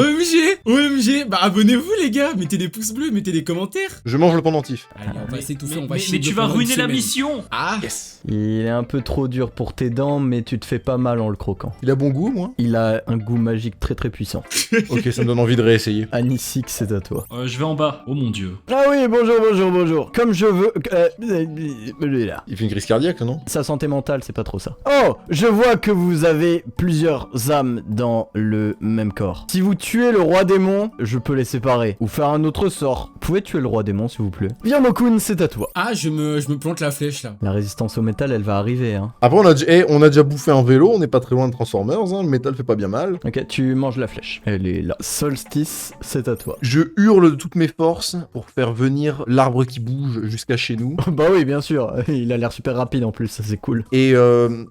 OMG, bah abonnez-vous les gars, mettez des pouces bleus, mettez des commentaires. Je mange le pendentif. Allez, on va s'étouffer, on va Mais chier tu dedans vas pendant une ruiner la semaine. mission. Ah, Yes. Il est un peu trop dur pour tes dents, mais tu te fais pas mal en le croquant. Il a bon goût, moi? Il a un goût magique très puissant. Ok, ça me donne envie de réessayer. Anisik, c'est à toi. Je vais en bas. Oh mon dieu. Ah oui, bonjour. Comme je veux... là. Il fait une crise cardiaque, non? Sa santé mentale, c'est pas trop ça. Oh, je vois que vous avez plusieurs âmes dans le même corps. Si vous tuez le roi démon, je peux les séparer. Ou faire un autre sort. Vous pouvez tuer le roi démon, s'il vous plaît. Virmokun, c'est à toi. ah, je me plante la flèche là. La résistance au métal, elle va arriver, hein. Après, on a déjà bouffé un vélo, on n'est pas très loin de Transformers, hein, le métal fait pas bien mal. Ok, tu manges la flèche. Elle est là. Solstice, c'est à toi. Je hurle de toutes mes forces pour faire venir l'arbre qui bouge jusqu'à chez nous. Bah oui, bien sûr. Il a l'air super rapide en plus, ça c'est cool. Et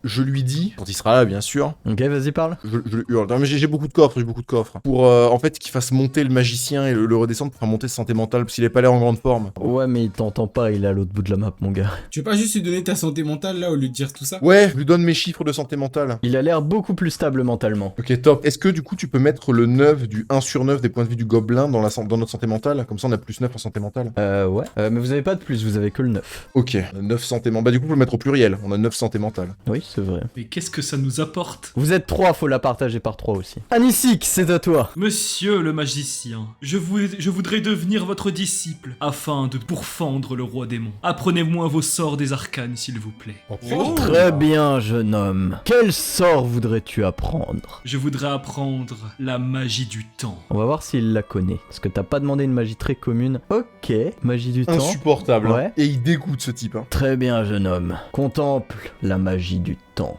je lui dis, quand il sera là bien sûr, Ok, vas-y, parle. je le hurle. Non mais j'ai beaucoup de coffres, Pour en fait qu'il fasse monter le magicien et le redescendre pour faire monter sa santé mentale, parce qu'il est pas l'air en grande forme. Ouais, mais il t'entend pas, il est à l'autre bout de la map, mon gars. Tu veux pas juste lui donner ta santé mentale là au lieu de dire tout ça? Ouais, je lui donne mes chiffres de santé mentale. Il a l'air beaucoup plus stable mentalement. Ok, top. Est-ce que du coup tu peux mettre le 9 du 1 sur 9 des points de vie du gobelin dans notre santé mentale? Comme ça on a plus 9 en santé mentale. Ouais. Mais vous avez pas de plus, vous avez que le 9. Ok, 9 santé mentale. Bah du coup on peut le mettre au pluriel, on a 9 santé mentale. Oui, c'est vrai. Mais qu'est-ce que ça nous apporte? Vous êtes 3, faut la partager par 3 aussi. Anisik, c'est à toi. Monsieur le magicien, je voudrais devenir votre disciple afin de pourfendre le roi démon. Apprenez-moi vos sorts des arcanes, s'il vous plaît. Oh. Très bien, jeune homme. Quel sort voudrais-tu apprendre? Je voudrais apprendre la magie du temps. On va voir s'il la connaît. Parce que t'as pas demandé une magie très commune. Ok, magie du temps. Insupportable. Ouais. Hein. Et il dégoûte ce type. Hein. Très bien, jeune homme. Contemple la magie du temps.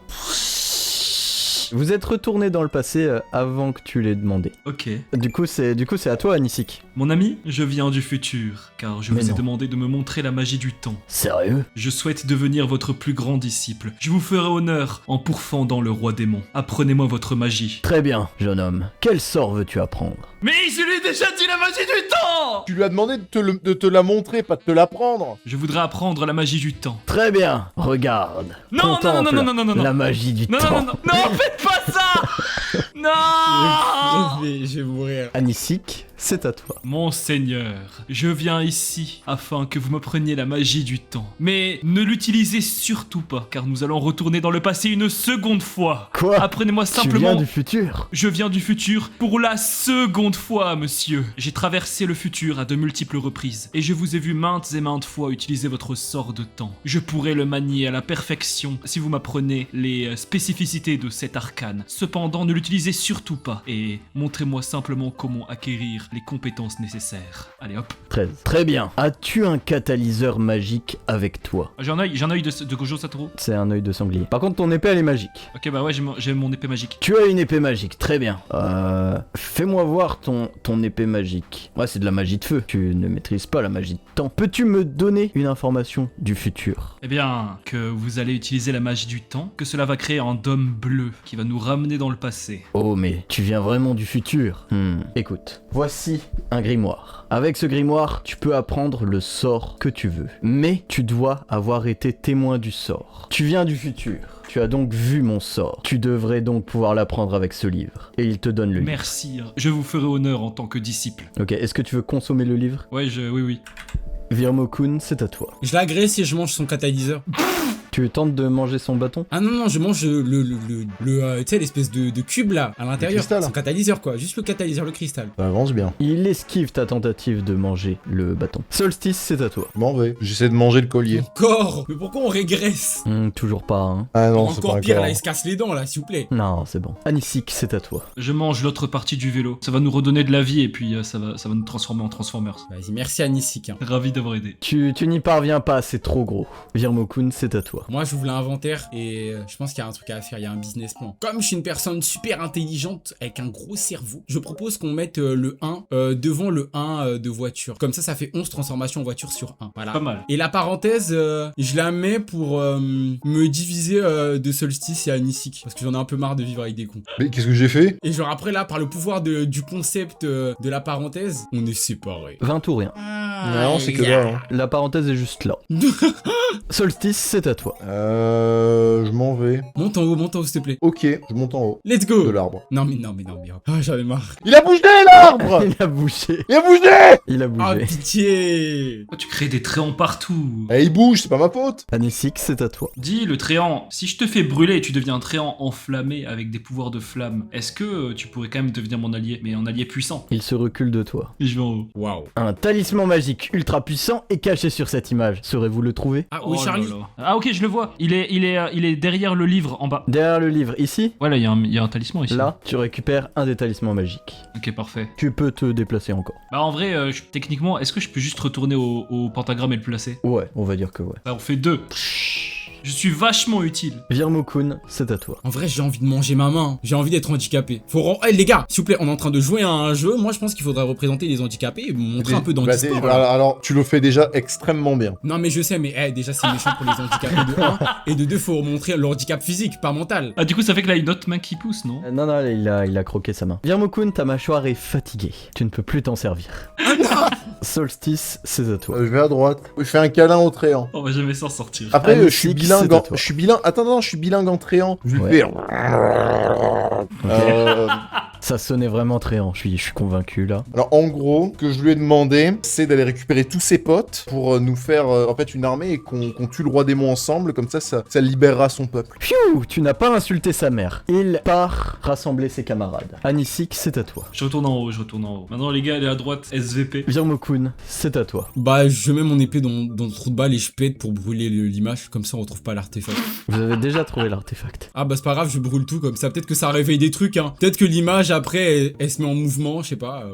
Vous êtes retourné dans le passé avant que tu l'aies demandé. Ok. Du coup, c'est à toi, Anisik. Mon ami, je viens du futur, car je Mais vous ai non. demandé de me montrer la magie du temps. Sérieux? Je souhaite devenir votre plus grand disciple. Je vous ferai honneur en pourfendant le roi démon. Apprenez-moi votre magie. Très bien, jeune homme. Quel sort veux-tu apprendre? Mais je lui ai déjà dit la magie du temps! Tu lui as demandé de te la montrer, pas de te l'apprendre. Je voudrais apprendre la magie du temps. Très bien, regarde. Non, Contemple non. la magie du Non, temps. non, faites pas ça! Non! Je vais mourir. Anisik, c'est à toi. Mon seigneur, je viens ici afin que vous me preniez la magie du temps. Mais ne l'utilisez surtout pas, car nous allons retourner dans le passé une seconde fois. Quoi? Apprenez-moi Tu simplement... viens du futur? Je viens du futur pour la seconde fois, monsieur. J'ai traversé le futur à de multiples reprises, et je vous ai vu maintes et maintes fois utiliser votre sort de temps. Je pourrais le manier à la perfection si vous m'apprenez les spécificités de cet arcane. Cependant, ne l'utilisez surtout pas, et montrez-moi simplement comment acquérir les compétences nécessaires. Allez hop. 13. Très bien. As-tu un catalyseur magique avec toi? J'ai un œil de Gojo Satoru. C'est un œil de sanglier. Par contre, ton épée, elle est magique. Ok, bah ouais, j'ai mon épée magique. Tu as une épée magique, très bien. Fais-moi voir ton épée magique. Ouais, c'est de la magie de feu. Tu ne maîtrises pas la magie de temps. Peux-tu me donner une information du futur? Eh bien, que vous allez utiliser la magie du temps, que cela va créer un dôme bleu qui va nous ramener dans le passé. Oh, mais tu viens vraiment du futur. Écoute, voici un grimoire. Avec ce grimoire, tu peux apprendre le sort que tu veux. Mais tu dois avoir été témoin du sort. Tu viens du futur. Tu as donc vu mon sort. Tu devrais donc pouvoir l'apprendre avec ce livre. Et il te donne le livre. Merci, je vous ferai honneur en tant que disciple. Ok, est-ce que tu veux consommer le livre? Ouais, oui. Virmo-kun, c'est à toi. Je l'agresse et je mange son catalyseur. Tu tentes de manger son bâton? Ah non, je mange tu sais, l'espèce de cube là, à l'intérieur. cristal. Son catalyseur quoi, juste le catalyseur, le cristal. Ça avance bien. Il esquive ta tentative de manger le bâton. Solstice, c'est à toi. Je m'en vais. J'essaie de manger le collier. Encore. Mais pourquoi on régresse? Toujours pas, hein. Ah non, c'est pas Encore pire, encore. là, il se casse les dents là, s'il vous plaît. Non, c'est bon. Anisik, c'est à toi. Je mange l'autre partie du vélo. Ça va nous redonner de la vie et puis ça va nous transformer en Transformers. Vas-y, merci à Nissik. Hein. Ravi d'avoir aidé. Tu n'y parviens pas, c'est trop gros. Virmo-kun, c'est à toi. Moi, j'ouvre l'inventaire et je pense qu'il y a un truc à faire, il y a un business plan. Comme je suis une personne super intelligente avec un gros cerveau, je propose qu'on mette le 1 devant le 1 de voiture. Comme ça fait 11 transformations en voiture sur 1. Voilà. Pas mal. Et la parenthèse, je la mets pour me diviser de Solstice et à Nissik. Parce que j'en ai un peu marre de vivre avec des cons. Mais qu'est-ce que j'ai fait? Et genre après là, par le pouvoir du concept de la parenthèse, on est séparés. 20 ou rien. Non, c'est que là. Hein. La parenthèse est juste là. Solstice, c'est à toi. Je m'en vais. Monte en haut, s'il te plaît. Ok, je monte en haut Let's de go. l'arbre. Non mais ah, j'en ai marre. Il a bougé l'arbre. Il a bougé. Il a bougé. Il a Ah, bougé. pitié. Oh, tu crées des tréants partout. Eh, il bouge, c'est pas ma faute. Anisik, c'est à toi. Dis, le tréant, si je te fais brûler et tu deviens un tréant enflammé avec des pouvoirs de flamme, est-ce que tu pourrais quand même devenir mon allié, mais un allié puissant? Il se recule de toi. Et je vais en haut. Waouh. Un talisman magique ultra puissant est caché sur cette image. Saurez-vous le trouver? Ah oui, Oh Charlie. là là. Ah ok, je le vois. Il est derrière le livre en bas. Derrière le livre, ici? Ouais, là, il y a un talisman ici. Là, tu récupères un des talismans magiques. Ok, parfait. Tu peux te déplacer encore. Bah en vrai, techniquement, est-ce que je peux juste retourner au pentagramme et le placer? Ouais, on va dire que ouais. Bah on fait 2. Je suis vachement utile. Virmo-kun, c'est à toi. En vrai, j'ai envie de manger ma main. J'ai envie d'être handicapé. Eh, les gars, s'il vous plaît, on est en train de jouer à un jeu. Moi, je pense qu'il faudrait représenter les handicapés et montrer un peu d'handisport. là. Alors, tu le fais déjà extrêmement bien. Non, mais je sais, mais déjà, c'est méchant pour les handicapés de 1. Et de 2, faut montrer le handicap physique, pas mental. Ah du coup, ça fait que là, une autre main qui pousse, non? Non, il a croqué sa main. Virmo-kun, ta mâchoire est fatiguée. Tu ne peux plus t'en servir. Solstice, c'est à toi. Je vais à droite. Je fais un câlin au tréant. On va jamais s'en sortir. Après, je Anisik, suis bilingue. c'est à toi. Je suis bilingue. Attends, non, je suis bilingue en tréant. Je vais Ouais. faire. Ça sonnait vraiment tréant, je suis convaincu là. Alors, en gros, ce que je lui ai demandé, c'est d'aller récupérer tous ses potes pour nous faire en fait une armée et qu'on tue le roi démon ensemble. Comme ça libérera son peuple. Pfiou, tu n'as pas insulté sa mère. Il part rassembler ses camarades. Anisik, c'est à toi. Je retourne en haut. Maintenant, les gars, allez à droite, SVP. Virmo-kun, c'est à toi. Bah, je mets mon épée dans le trou de balle et je pète pour brûler l'image. Comme ça, on retrouve pas l'artefact. Vous avez déjà trouvé l'artefact. Ah, bah, c'est pas grave, je brûle tout comme ça. Peut-être que ça réveille des trucs, hein. Peut-être que l'image, après, elle se met en mouvement, je sais pas.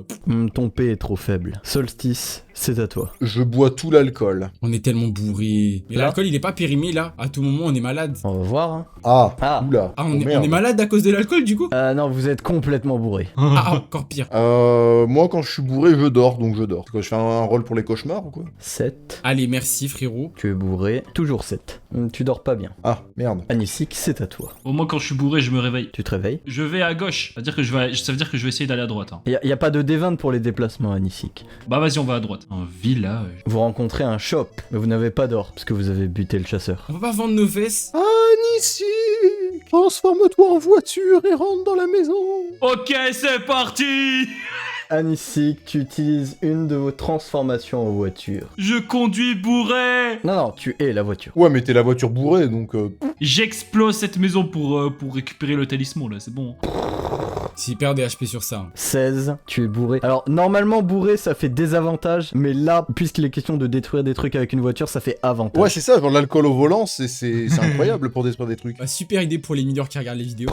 Ton P est trop faible. Solstice, c'est à toi. Je bois tout l'alcool. On est tellement bourré. Mais Là. l'alcool, il est pas périmé, là. À tout moment, on est malade. On va voir, hein. Ah, oula. Ah, Oh, on est merde. malade à cause de l'alcool, du coup? Non, vous êtes complètement bourré. Ah, encore pire. Moi, quand je suis bourré, je dors, donc je dors. C'est quoi, je fais un rôle pour les cauchemars ou quoi? 7. Allez, merci, frérot. Tu es bourré. Toujours 7. Tu dors pas bien. Ah, merde. Anisik, c'est à toi. Au moins, quand je suis bourré, je me réveille. Tu te réveilles. Je vais à gauche. Ça veut dire que je vais essayer d'aller à droite. Hein. Y a pas de D20 pour les déplacements, Anisik. Bah vas-y, on va à droite. Un village. Vous rencontrez un shop, mais vous n'avez pas d'or, parce que vous avez buté le chasseur. On va pas vendre nos fesses? Ici, transforme-toi en voiture et rentre dans la maison. Ok, c'est parti. Anisik, tu utilises une de vos transformations en voiture. Je conduis bourré. Non, tu es la voiture. Ouais, mais t'es la voiture bourrée, donc... J'explose cette maison pour récupérer le talisman, là, c'est bon. C'est hyper des HP sur ça. 16, tu es bourré. Alors, normalement, bourré, ça fait désavantage, mais là, puisqu'il est question de détruire des trucs avec une voiture, ça fait avantage. Ouais, c'est ça, genre l'alcool au volant, c'est incroyable pour détruire des trucs. Bah, super idée pour les mineurs qui regardent les vidéos.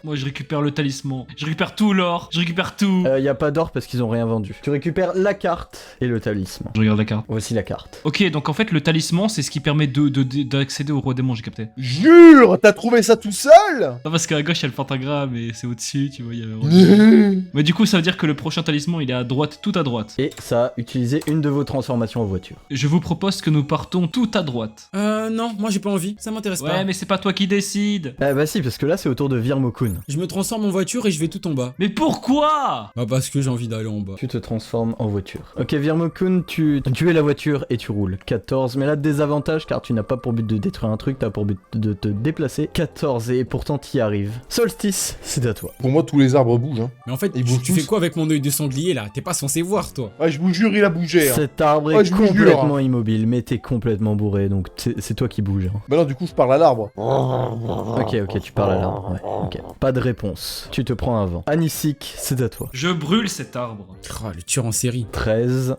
Moi, je récupère le talisman. Je récupère tout l'or. Je récupère tout. Y a pas d'or parce qu'ils ont rien vendu. Tu récupères la carte et le talisman. Je regarde la carte. Voici la carte. Ok, donc en fait, le talisman, c'est ce qui permet d'accéder au roi démon, j'ai capté. Jure, t'as trouvé ça tout seul? Non, parce qu'à gauche, il y a le pentagramme et c'est au-dessus, tu vois. Il y a le... Mais du coup, ça veut dire que le prochain talisman, il est à droite, tout à droite. Et ça a utilisé une de vos transformations en voiture. Je vous propose que nous partons tout à droite. Non, moi j'ai pas envie, ça m'intéresse pas. Ouais, mais c'est pas toi qui décide. Bah si, parce que là, c'est au tour de Virmo-kun. Je me transforme en voiture et je vais tout en bas. Mais pourquoi? Bah parce que j'ai envie d'aller en bas. Tu te transformes en voiture. Ok, Virmo-kun, tu es la voiture et tu roules. 14, mais là, désavantage car tu n'as pas pour but de détruire un truc, t'as pour but de te déplacer. 14, et pourtant t'y arrives. Solstice, c'est à toi. Pour moi, tous les arbres bougent, hein. Mais en fait, Ils bougent tu tous. fais quoi avec mon œil de sanglier là? T'es pas censé voir toi. Ouais, je vous jure, il a bougé, hein. Cet arbre Ouais, est je vous jure. complètement immobile, mais t'es complètement bourré, donc c'est toi qui bouge. Hein. Bah non, du coup, je parle à l'arbre. Ok, tu parles à l'arbre. Ouais, ok. Pas de réponse. Tu te prends un vent. Anisik, c'est à toi. Je brûle cet arbre. Oh, le tueur en série. 13.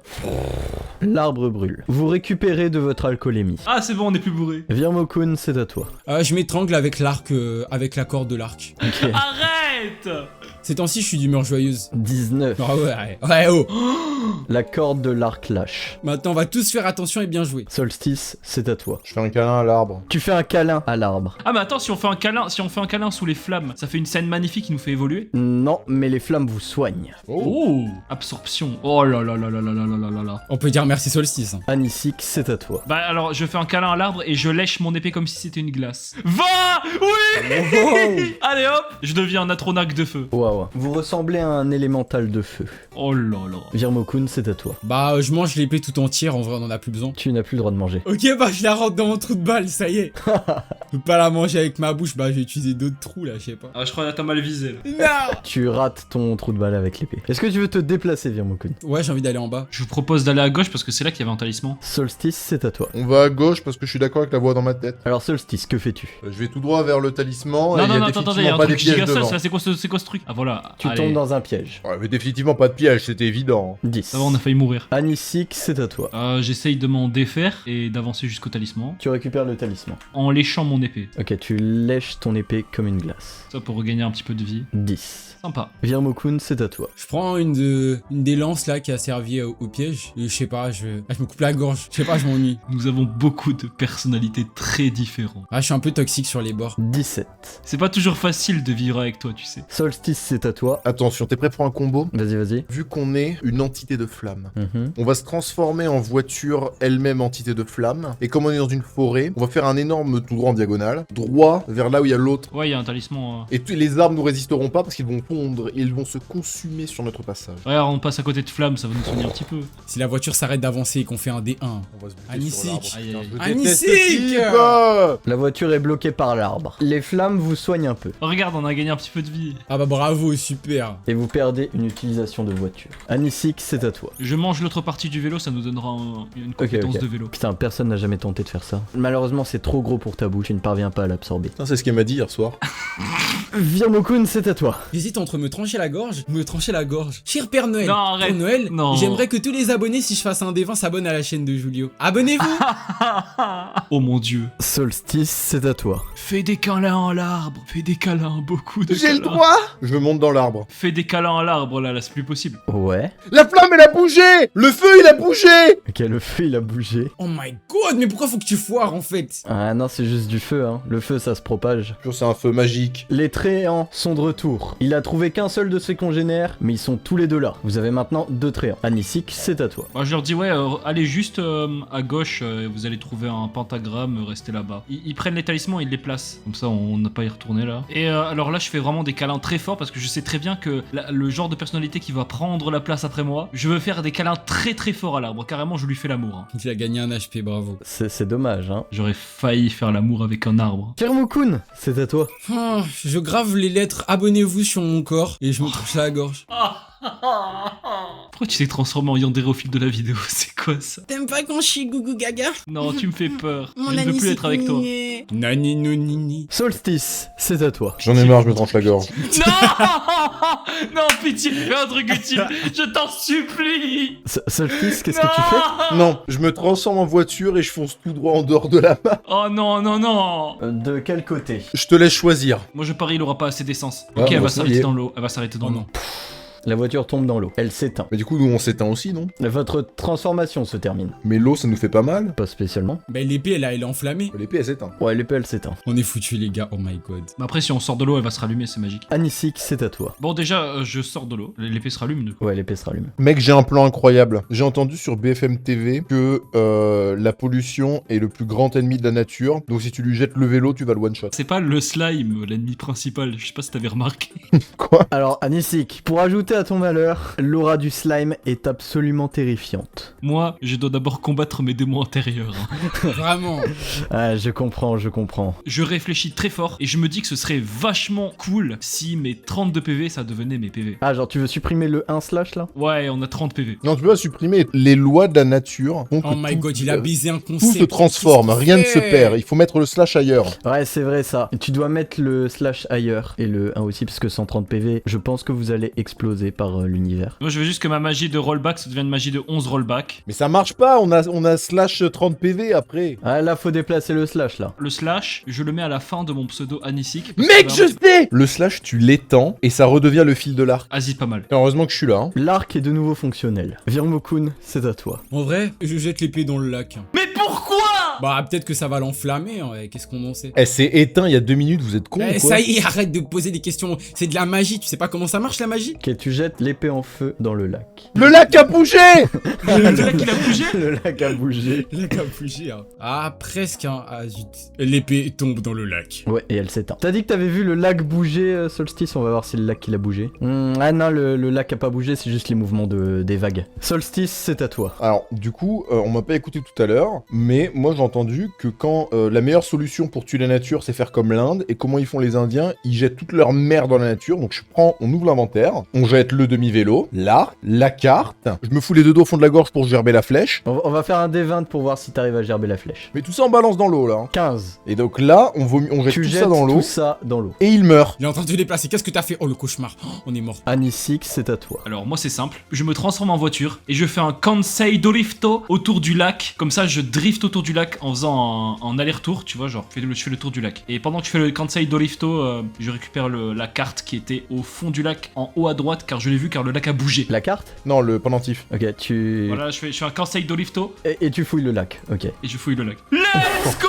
L'arbre brûle. Vous récupérez de votre alcoolémie. Ah, c'est bon, on est plus bourré. Virmo-kun, c'est à toi. Je m'étrangle avec l'arc, avec la corde de l'arc. Ok. Arrête! Ces temps-ci, je suis d'humeur joyeuse. 19. Ah ouais, oh. La corde de l'arc lâche. Maintenant, on va tous faire attention et bien jouer. Solstice, c'est à toi. Je fais un câlin à l'arbre. Tu fais un câlin à l'arbre. Ah, mais attends, si on fait un câlin sous les flammes, ça fait une scène magnifique qui nous fait évoluer. Non, mais les flammes vous soignent. Oh, absorption. Oh là là là là là là là là là. On peut dire merci Solstice. Hein. Anisik, c'est à toi. Bah alors, je fais un câlin à l'arbre et je lèche mon épée comme si c'était une glace. Va! Oui! Oh. Allez hop! Je deviens un atronach de feu. Waouh. Vous ressemblez à un élémental de feu. Oh là là. Virmo-kun, c'est à toi. Bah, je mange l'épée tout entière, en vrai, on en a plus besoin. Tu n'as plus le droit de manger. Ok, bah, je la rentre dans mon trou de balle, ça y est. Je peux pas la manger avec ma bouche, bah, je vais utiliser d'autres trous, là, je sais pas. Ah, je crois que t'as mal visé là. Non! Tu rates ton trou de balle avec l'épée. Est-ce que tu veux te déplacer, Virmo-kun? Ouais, j'ai envie d'aller en bas. Je vous propose d'aller à gauche parce que c'est là qu'il y avait un talisman. Solstice, c'est à toi. On va à gauche parce que je suis d'accord avec la voix dans ma tête. Alors Solstice, que fais-tu? Je vais tout droit vers le talisman et Non, il y a non, attends, il y a définitivement un pas des truc pièges giga devant. là, c'est quoi ce truc? Ah voilà. Tu Allez. tombes dans un piège. Ouais, mais définitivement pas de piège, c'était évident. 10. Ça va, on a failli mourir. Anisik, c'est à toi. J'essaye de m'en défaire et d'avancer jusqu'au talisman Tu récupères le talisman. en léchant mon épée. Ok, tu lèches ton épée comme une glace. Ça pour regagner un petit peu de vie. 10. Sympa. Virmo-kun, c'est à toi. Je prends une des lances, là, qui a servi au piège. Et je sais pas, je me coupe la gorge. Je sais pas, je m'ennuie. Nous avons beaucoup de personnalités très différentes. Ah, je suis un peu toxique sur les bords. 17. C'est pas toujours facile de vivre avec toi, tu sais. Solstice, c'est à toi. Attention, t'es prêt pour un combo? Vas-y. Vu qu'on est une entité de flamme, Mhm. on va se transformer en voiture elle-même entité de flamme. Et comme on est dans une forêt, on va faire un énorme tout droit en diagonale, droit vers là où il y a l'autre. Ouais, il y a un talisman. Et les arbres nous résisteront pas parce qu'ils vont fondre et ils vont se consumer sur notre passage. Regarde, on passe à côté de flammes, ça va nous soigner un petit peu. Si la voiture s'arrête d'avancer et qu'on fait un D1. On va se buter Anisik. sur l'arbre. Aïe, aïe. Putain, je déteste Anisik. ce type. La voiture est bloquée par l'arbre. Les flammes vous soignent un peu. Oh, regarde, on a gagné un petit peu de vie. Ah bah bravo, super. Et vous perdez une utilisation de voiture. Anisik, c'est à toi. Je mange l'autre partie du vélo, ça nous donnera une compétence ok. de vélo. Putain, personne n'a jamais tenté de faire ça. Malheureusement, c'est trop gros pour ta bouche, tu ne parviens pas à l'absorber. Putain, c'est ce qu'elle m'a dit hier soir. Virmo-kun, c'est à toi. J'hésite entre me trancher la gorge ou me trancher la gorge. Cher Père Noël, Non, arrête. pour Noël, Non. j'aimerais que tous les abonnés, si je fasse un D20, s'abonnent à la chaîne de Julio. Abonnez-vous. Oh mon dieu. Solstice, c'est à toi. Fais des câlins à l'arbre. Fais des câlins, beaucoup de J'ai câlins. le droit. Je monte dans l'arbre. Fais des câlins à l'arbre, là, c'est plus possible. Ouais. La flamme, elle a bougé. Le feu, il a bougé. Ok, le feu, il a bougé. Oh my god, mais pourquoi faut que tu foires en fait? Ah non, c'est juste du feu, hein. Le feu, ça se propage. C'est un feu magique. Les Tréants sont de retour. Il a trouvé qu'un seul de ses congénères, mais ils sont tous les deux là. Vous avez maintenant 2 Tréants. Anisik, c'est à toi. Moi, je leur dis, ouais, allez juste à gauche, vous allez trouver un pentagramme, restez là-bas. Ils prennent les talismans, ils les placent. Comme ça, on n'a pas à y retourner là. Et alors là, je fais vraiment des câlins très forts parce que je sais très bien que le genre de personnalité qui va prendre la place après moi, Je veux faire des câlins très très forts à l'arbre. Carrément, je lui fais l'amour. Hein. Il a gagné un HP, bravo. C'est dommage, hein. J'aurais failli faire l'amour avec un arbre. Firmokun, c'est à toi. Oh, je grave les lettres abonnez-vous sur mon corps et je me touche la gorge. Pourquoi tu t'es transformé en Yandere au fil de la vidéo? C'est quoi ça? T'aimes pas quand je suis gougou gaga? Non, tu me fais peur. Mon Je ne veux plus être avec toi. Nani no nini. Solstice, c'est à toi. J'en ai marre, je me tranche la gorge. Non. Non, pitié, fais un truc utile. Je t'en supplie. Solstice, qu'est-ce que tu fais? Non, je me transforme en voiture et je fonce tout droit en dehors de la map. Oh non, non, non. De quel côté? Je te laisse choisir. Moi je parie il aura pas assez d'essence. Ah, Ok, elle bon, va ça y s'arrêter est. dans l'eau. Elle va s'arrêter dans Oh l'eau. non. La voiture tombe dans l'eau. Elle s'éteint. Mais du coup, nous, on s'éteint aussi, non? Votre transformation se termine. Mais l'eau, ça nous fait pas mal. Pas spécialement. Bah l'épée elle est enflammée. L'épée, elle s'éteint. Ouais, l'épée, elle s'éteint. On est foutus les gars, oh my god. Mais après, si on sort de l'eau, elle va se rallumer, c'est magique. Anisik, c'est à toi. Bon, déjà, je sors de l'eau. L'épée se rallume. Ouais, l'épée se rallume. Mec, j'ai un plan incroyable. J'ai entendu sur BFM TV que la pollution est le plus grand ennemi de la nature. Donc si tu lui jettes le vélo, tu vas le one-shot. C'est pas le slime, l'ennemi principal. Je sais pas si t'avais remarqué. Quoi? Alors, Anisik, pour ajouter à ton malheur, l'aura du slime est absolument terrifiante. Moi, je dois d'abord combattre mes démons intérieurs. Hein. Vraiment. Ah, je comprends, je comprends. Je réfléchis très fort et je me dis que ce serait vachement cool si mes 32 PV, ça devenait mes PV. Ah, genre, tu veux supprimer le 1/ là? Ouais, on a 30 PV. Non, tu peux pas supprimer les lois de la nature. font que Oh my tout, god, il a baisé un tout concept. se transforme, rien ne se perd. Il faut mettre le slash ailleurs. Ouais, c'est vrai ça. Et tu dois mettre le slash ailleurs et le 1 aussi, parce que 130 PV, je pense que vous allez exploser par l'univers. Moi, je veux juste que ma magie de rollback, ça devienne une magie de 11 rollback. Mais ça marche pas, on a slash 30 PV après. Ah, là, faut déplacer le slash là. Le slash, je le mets à la fin de mon pseudo Anisik. Mec, je sais! Le slash, tu l'étends et ça redevient le fil de l'arc. Vas-y, pas mal. Et heureusement que je suis là. Hein. L'arc est de nouveau fonctionnel. Virmokun, c'est à toi. En vrai, je jette l'épée dans le lac. Mais pourquoi? Bah peut-être que ça va l'enflammer, ouais. Qu'est-ce qu'on en sait? Elle s'est éteint il y a 2 minutes, vous êtes con ou quoi? Ça y est, arrête de poser des questions. C'est de la magie, tu sais pas comment ça marche la magie? Ok, tu jettes l'épée en feu dans le lac. Le lac a bougé! Le lac, il a bougé? Le lac a bougé. Le lac a bougé, hein. Ah, presque, hein. Ah, zut. L'épée tombe dans le lac. Ouais, et elle s'éteint. T'as dit que t'avais vu le lac bouger, Solstice? On va voir si le lac il a bougé. Ah non, le lac a pas bougé, c'est juste les mouvements des vagues. Solstice, c'est à toi. Alors, du coup, on m'a pas écouté tout à l'heure, mais moi j'ai entendu que quand la meilleure solution pour tuer la nature, c'est faire comme l'Inde, et comment ils font les Indiens, ils jettent toute leur merde dans la nature, donc on ouvre l'inventaire, on jette le demi-vélo, l'arc, la carte, je me fous les deux doigts au fond de la gorge pour gerber la flèche, On va faire un D20 pour voir si t'arrives à gerber la flèche. mais tout ça on balance dans l'eau là. Hein. 15. Et donc là, on jette Tu tout jettes ça dans l'eau, tout ça dans l'eau. et il meurt. Il est en train de se déplacer. Qu'est-ce que t'as fait? Oh, le cauchemar. Oh, on est mort. Anisik, c'est à toi. Alors moi c'est simple, je me transforme en voiture et je fais un Kansei Dorifto autour du lac. Comme ça je drift autour du lac en faisant un aller-retour, tu vois, genre je fais le tour du lac. Et pendant que je fais le Kansei Dorifto, je récupère la carte qui était au fond du lac, en haut à droite, car je l'ai vu car le lac a bougé. La carte? Non, le pendentif. Ok, tu... Voilà, je fais un Kansei Dorifto Et tu fouilles le lac, ok. et je fouille le lac. Let's go!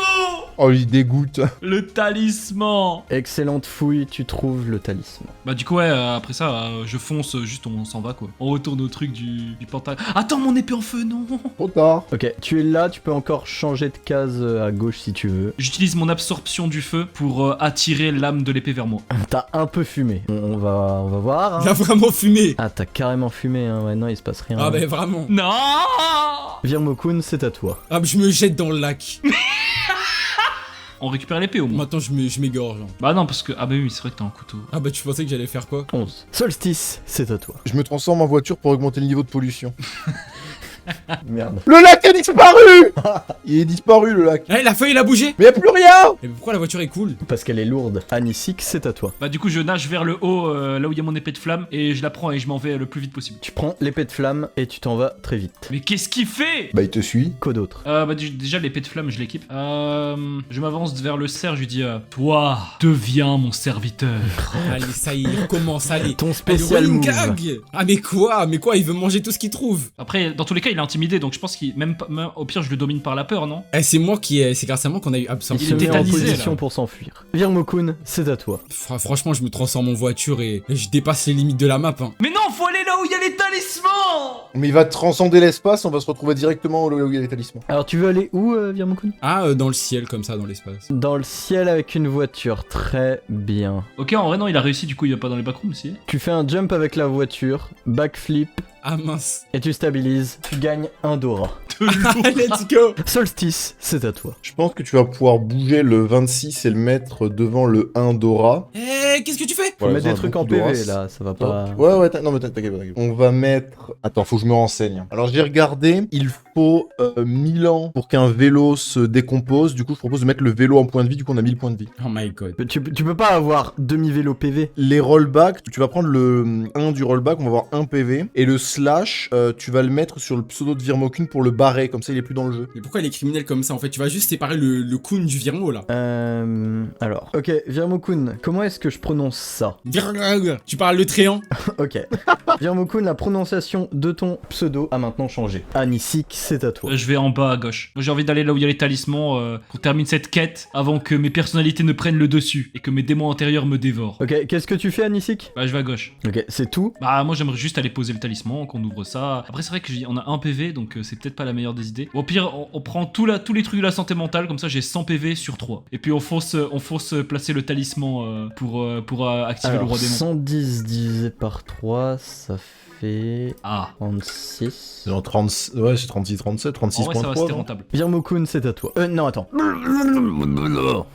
Oh, il dégoûte. Le talisman! Excellente fouille, tu trouves le talisman. Bah du coup ouais, après ça, je fonce, juste on s'en va quoi. On retourne au truc du pantalon. Attends, mon épée en feu, non! Trop tard. Ok, tu es là, tu peux encore changer de case à gauche si tu veux. J'utilise mon absorption du feu pour attirer l'âme de l'épée vers moi. T'as un peu fumé. On va voir. Hein. Il a vraiment fumé. Ah, t'as carrément fumé, hein. Ouais, non, il se passe rien. Ah, bah vraiment. Non! Virmokun, c'est à toi. Ah, bah, je me jette dans le lac. On récupère l'épée au moins. Maintenant, je m'égorge. Hein. Bah non, parce que... Ah bah oui, c'est vrai que t'as un couteau. Ah, bah tu pensais que j'allais faire quoi? 11. Solstice, c'est à toi. Je me transforme en voiture pour augmenter le niveau de pollution. Merde. Le lac a disparu! Il est disparu le lac. Eh, la feuille, elle a bougé. Mais y a plus rien! Et pourquoi la voiture est cool? Parce qu'elle est lourde. Anisik, c'est à toi. Bah du coup, je nage vers le haut, là où il y a mon épée de flamme, et je la prends et je m'en vais le plus vite possible. Tu prends l'épée de flamme et tu t'en vas très vite. Mais qu'est-ce qu'il fait? Bah, il te suit. Quoi d'autre? Bah déjà, l'épée de flamme, je l'équipe. Je m'avance vers le cerf, je lui dis toi, deviens mon serviteur. Allez, ça y est, commence, allez. Ton Allez, spécial running move. gag. Ah, mais quoi? Il veut manger tout ce qu'il trouve. Après, dans tous les cas, il est intimidé, donc je pense qu'il... Même au pire, je le domine par la peur, non? Eh, c'est grâce à moi qu'on a eu Il absorption. se est met en tétanisé, position là. pour s'enfuir. Virmokun, c'est à toi. Franchement, je me transforme en voiture et je dépasse les limites de la map. Hein. Mais non, faut aller là où il y a les talismans! Mais il va transcender l'espace, on va se retrouver directement là où il y a les talismans. Alors tu veux aller où, Virmokun? Ah, dans le ciel, comme ça, dans l'espace. Dans le ciel avec une voiture, très bien. Ok, en vrai, non, il a réussi, du coup, il va pas dans les backrooms, si. Tu fais un jump avec la voiture, backflip, Ah mince. et tu stabilises. Tu gagnes un Dora. Let's go. Solstice, c'est à toi. Je pense que tu vas pouvoir bouger le 26 et le mettre devant le 1 Dora. Eh, qu'est-ce que tu fais? Faut Ouais, mettre ça, des trucs beaucoup en PV d'Horace. là, ça va pas... Ouais, non, mais t'inquiète. On va mettre... Attends, faut que je me renseigne. Alors, j'ai regardé, il faut 1000 ans pour qu'un vélo se décompose. Du coup, je propose de mettre le vélo en point de vie. Du coup, on a 1000 points de vie. Oh my god. Tu peux pas avoir demi-vélo PV. Les rollbacks, tu vas prendre le 1 du rollback, on va avoir 1 PV. Et le slash, tu vas le mettre sur le pseudo de Virmokun pour le barrer. Comme ça, il est plus dans le jeu. Mais pourquoi il est criminel comme ça en fait? Tu vas juste séparer le Kun du Virmo là. Alors, ok, Virmokun, comment est-ce que je prononce ça? Tu parles le tréant? Ok. Virmokun, la prononciation de ton pseudo a maintenant changé. Anisik, c'est à toi. Je vais en bas à gauche. Moi, j'ai envie d'aller là où il y a les talismans qu'on termine cette quête avant que mes personnalités ne prennent le dessus et que mes démons antérieurs me dévorent. Ok, qu'est-ce que tu fais, Anisik? Bah, je vais à gauche. Ok, c'est tout. Bah, moi, j'aimerais juste aller poser le talisman, qu'on ouvre ça. Après, c'est vrai qu'on a un PV, donc c'est peut-être pas la meilleure des idées. Au pire, on prend tous les trucs de la santé mentale, comme ça j'ai 100 PV sur 3. Et puis on fonce placer le talisman pour activer le Alors, roi démon. 110 divisé par 3, ça fait... Ah, 36. C'est en 30... Ouais, c'est 36, 37, 36 en vrai, ça va, c'était non rentable. Virmokun, c'est à toi. Non, attends.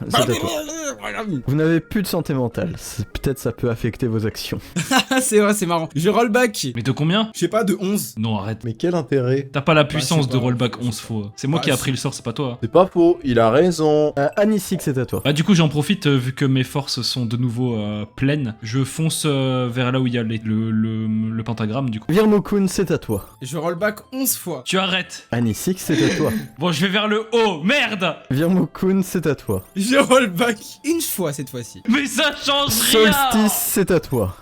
C'est à toi. Vous n'avez plus de santé mentale. Peut-être ça peut affecter vos actions. C'est vrai, c'est marrant. Je roll back. Mais de combien? Je sais pas, de 11. Non, arrête. Mais quel intérêt? T'as pas la puissance c'est de pas- rollback 11 fois. C'est moi Bah, qui ai c'est- appris le sort, c'est pas toi. C'est pas faux, il a raison. Anisik, c'est à toi. Bah du coup j'en profite vu que mes forces sont de nouveau pleines. Je fonce vers là où il y a le pentagramme du coup. Virmokun, c'est à toi. Je roll back 11 fois. Tu arrêtes. Anisik, c'est à toi. Bon je vais vers le haut. Merde. Virmokun, c'est à toi. Je roll back une fois cette fois-ci. Mais ça change rien. Solstice, c'est à toi.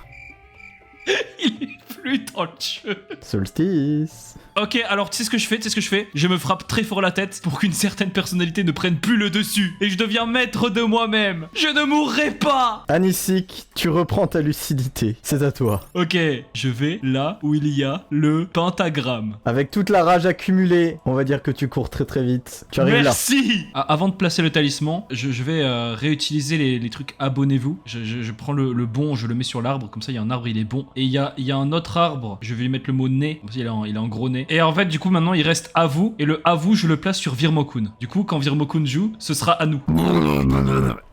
Il est plus dans le jeu. Solstice. Ok, alors tu sais ce que je fais? Je me frappe très fort la tête pour qu'une certaine personnalité ne prenne plus le dessus. Et je deviens maître de moi-même. Je ne mourrai pas. Anisik, tu reprends ta lucidité. C'est à toi. Ok, je vais là où il y a le pentagramme. Avec toute la rage accumulée, on va dire que tu cours très très vite. Tu arrives là. Merci. Avant de placer le talisman, je vais réutiliser les trucs abonnez-vous. Je prends le bon, je le mets sur l'arbre, comme ça il y a un arbre, il est bon. Et il y a un autre arbre, je vais lui mettre le mot nez, comme ça il a un gros nez. Et en fait du coup maintenant il reste à vous, et le à vous je le place sur Virmokun. Du coup quand Virmokun joue, ce sera à nous.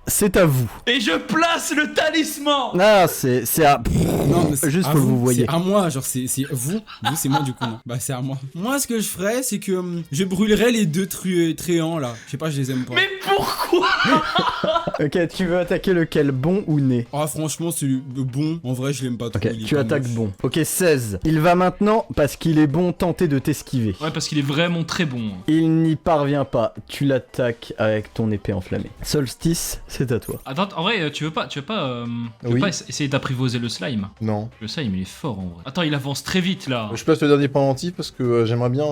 C'est à vous. Et je place le talisman. Ah, c'est à... Non, mais c'est Juste à faut que vous voyez. C'est à moi, genre c'est vous. Vous, c'est moi du coup, non. Bah, c'est à moi. Moi, ce que je ferais, c'est que je brûlerais les deux tréants là. Je sais pas, je les aime pas. Mais pourquoi? Ok, tu veux attaquer lequel, bon ou nez? Ah, franchement, c'est le bon. En vrai, je l'aime pas trop. Ok, il est tu pas attaques moche. bon. Ok, 16. Il va maintenant, parce qu'il est bon, tenter de t'esquiver. Ouais parce qu'il est vraiment très bon. Il n'y parvient pas. Tu l'attaques avec ton épée enflammée. Solstice, c'est à toi. Attends, en vrai tu veux pas Oui. essayer d'apprivoiser le slime? Non. Le slime il est fort en vrai. Attends il avance très vite là. Je place le dernier pendentif parce que j'aimerais bien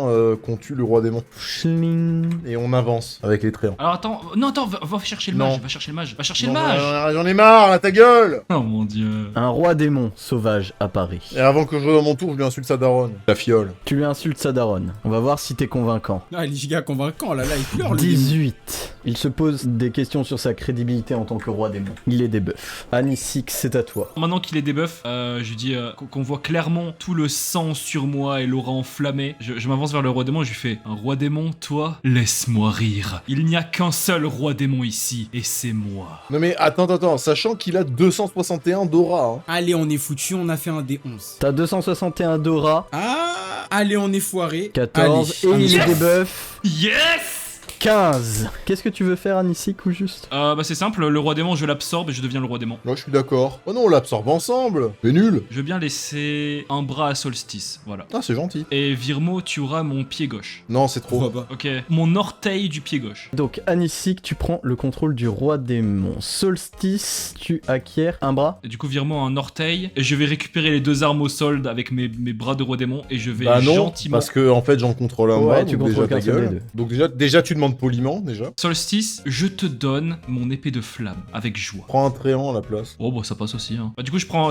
qu'on tue le roi démon. Schling. Et on avance avec les tréants. Alors attends, non attends, va chercher le Non. mage, va chercher le mage, va chercher Non, le mage. J'en ai marre, là, ta gueule! Oh mon dieu. Un roi démon sauvage apparaît. Et avant que je joue dans mon tour, je lui insulte sa daronne. La fiole. Tu lui insultes sa daronne. On va voir si t'es convaincant. Ah, il est giga convaincant là, il pleure le démon. 18. Il se pose des questions sur sa crédibilité en tant que roi démon. Il est débuff. Anisik, c'est à toi. Maintenant qu'il est débuff, je dis qu'on voit clairement tout le sang sur moi et l'aura enflammée. Je m'avance vers le roi démon et je lui fais: un roi démon, toi, laisse-moi rire. Il n'y a qu'un seul roi démon ici, et c'est moi. Non mais attends, sachant qu'il a 261 d'aura, hein. Allez, on est foutu, on a fait un D11. T'as 261 d'aura, Ah, allez, on est foiré. 14, Allez, et il Yes. est débuff. Yes! 15. Qu'est-ce que tu veux faire, Anisik, ou juste? Bah c'est simple, le roi démon, je l'absorbe et je deviens le roi démon. Moi je suis d'accord. Oh non, on l'absorbe ensemble. C'est nul. Je veux bien laisser un bras à Solstice, voilà. Ah, c'est gentil. Et Virmo, tu auras mon pied gauche. Non, c'est trop. Pourquoi pas? Ok, mon orteil du pied gauche. Donc, Anisik, tu prends le contrôle du roi démon. Solstice, tu acquiers un bras. Et du coup, Virmo a un orteil. Et je vais récupérer les deux armes au sol avec mes bras de roi démon. Et je vais Bah non, gentiment. parce que en fait j'en contrôle un Ouais, moi, tu donc contrôles déjà ta qu'un seul gueule. des deux. Donc déjà tu demandes demande poliment déjà. Solstice, je te donne mon épée de flamme avec joie. Prends un tréant à la place. Oh bah ça passe aussi hein. Bah, du coup je prends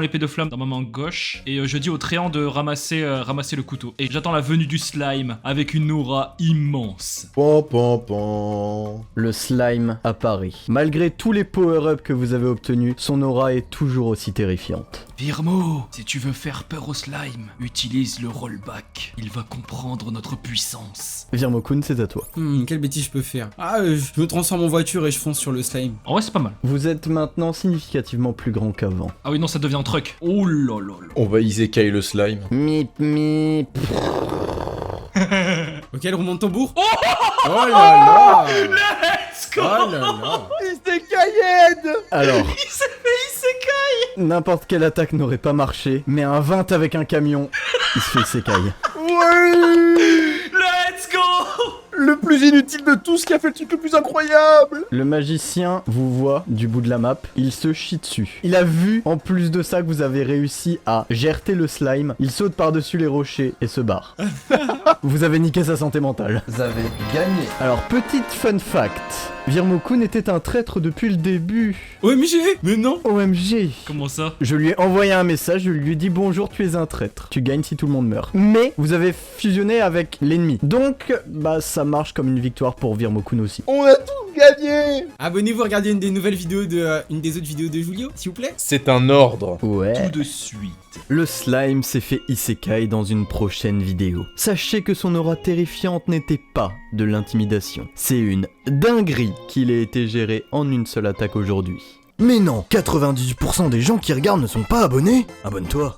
l'épée de flamme dans ma main gauche et je dis au tréant de ramasser le couteau. Et j'attends la venue du slime avec une aura immense. Pan pan pan. Le slime apparaît. Malgré tous les power-ups que vous avez obtenus, son aura est toujours aussi terrifiante. Virmo, si tu veux faire peur au slime, utilise le rollback. Il va comprendre notre puissance. Virmo-kun, c'est à toi. Quelle bêtise je peux faire? Je me transforme en voiture et je fonce sur le slime. En vrai c'est pas mal. Vous êtes maintenant significativement plus grand qu'avant. Ah oui non ça devient un truc. Oh là là là. On va isekai le slime. Mip mip. Ok, le roulement de tambour. Oh là là. Let's go. Oh là là. Isekai. Alors, Il s'est fait isekai. n'importe quelle attaque n'aurait pas marché, mais un 20 avec un camion, il se fait isekai. Ouais. Let's go. Le plus inutile de tout, ce qui a fait le truc le plus incroyable. Le magicien vous voit du bout de la map, il se chie dessus. Il a vu, en plus de ça, que vous avez réussi à gerter le slime, il saute par-dessus les rochers et se barre. Vous avez niqué sa santé mentale. Vous avez gagné. Alors, petite fun fact, Virmo-kun était un traître depuis le début. OMG. Mais non. OMG. Comment ça? Je lui ai envoyé un message, je lui ai dit bonjour, tu es un traître. Tu gagnes si tout le monde meurt. Mais vous avez fusionné avec l'ennemi. Donc, bah ça marche comme une victoire pour Virmo-kun aussi. On a tout gagné. Abonnez-vous, regardez une des nouvelles vidéos une des autres vidéos de Julio, s'il vous plaît. C'est un ordre. Ouais. Tout de suite. Le slime s'est fait isekai dans une prochaine vidéo. Sachez que son aura terrifiante n'était pas de l'intimidation. C'est une dinguerie qu'il ait été géré en une seule attaque aujourd'hui. Mais non, 98% des gens qui regardent ne sont pas abonnés. Abonne-toi.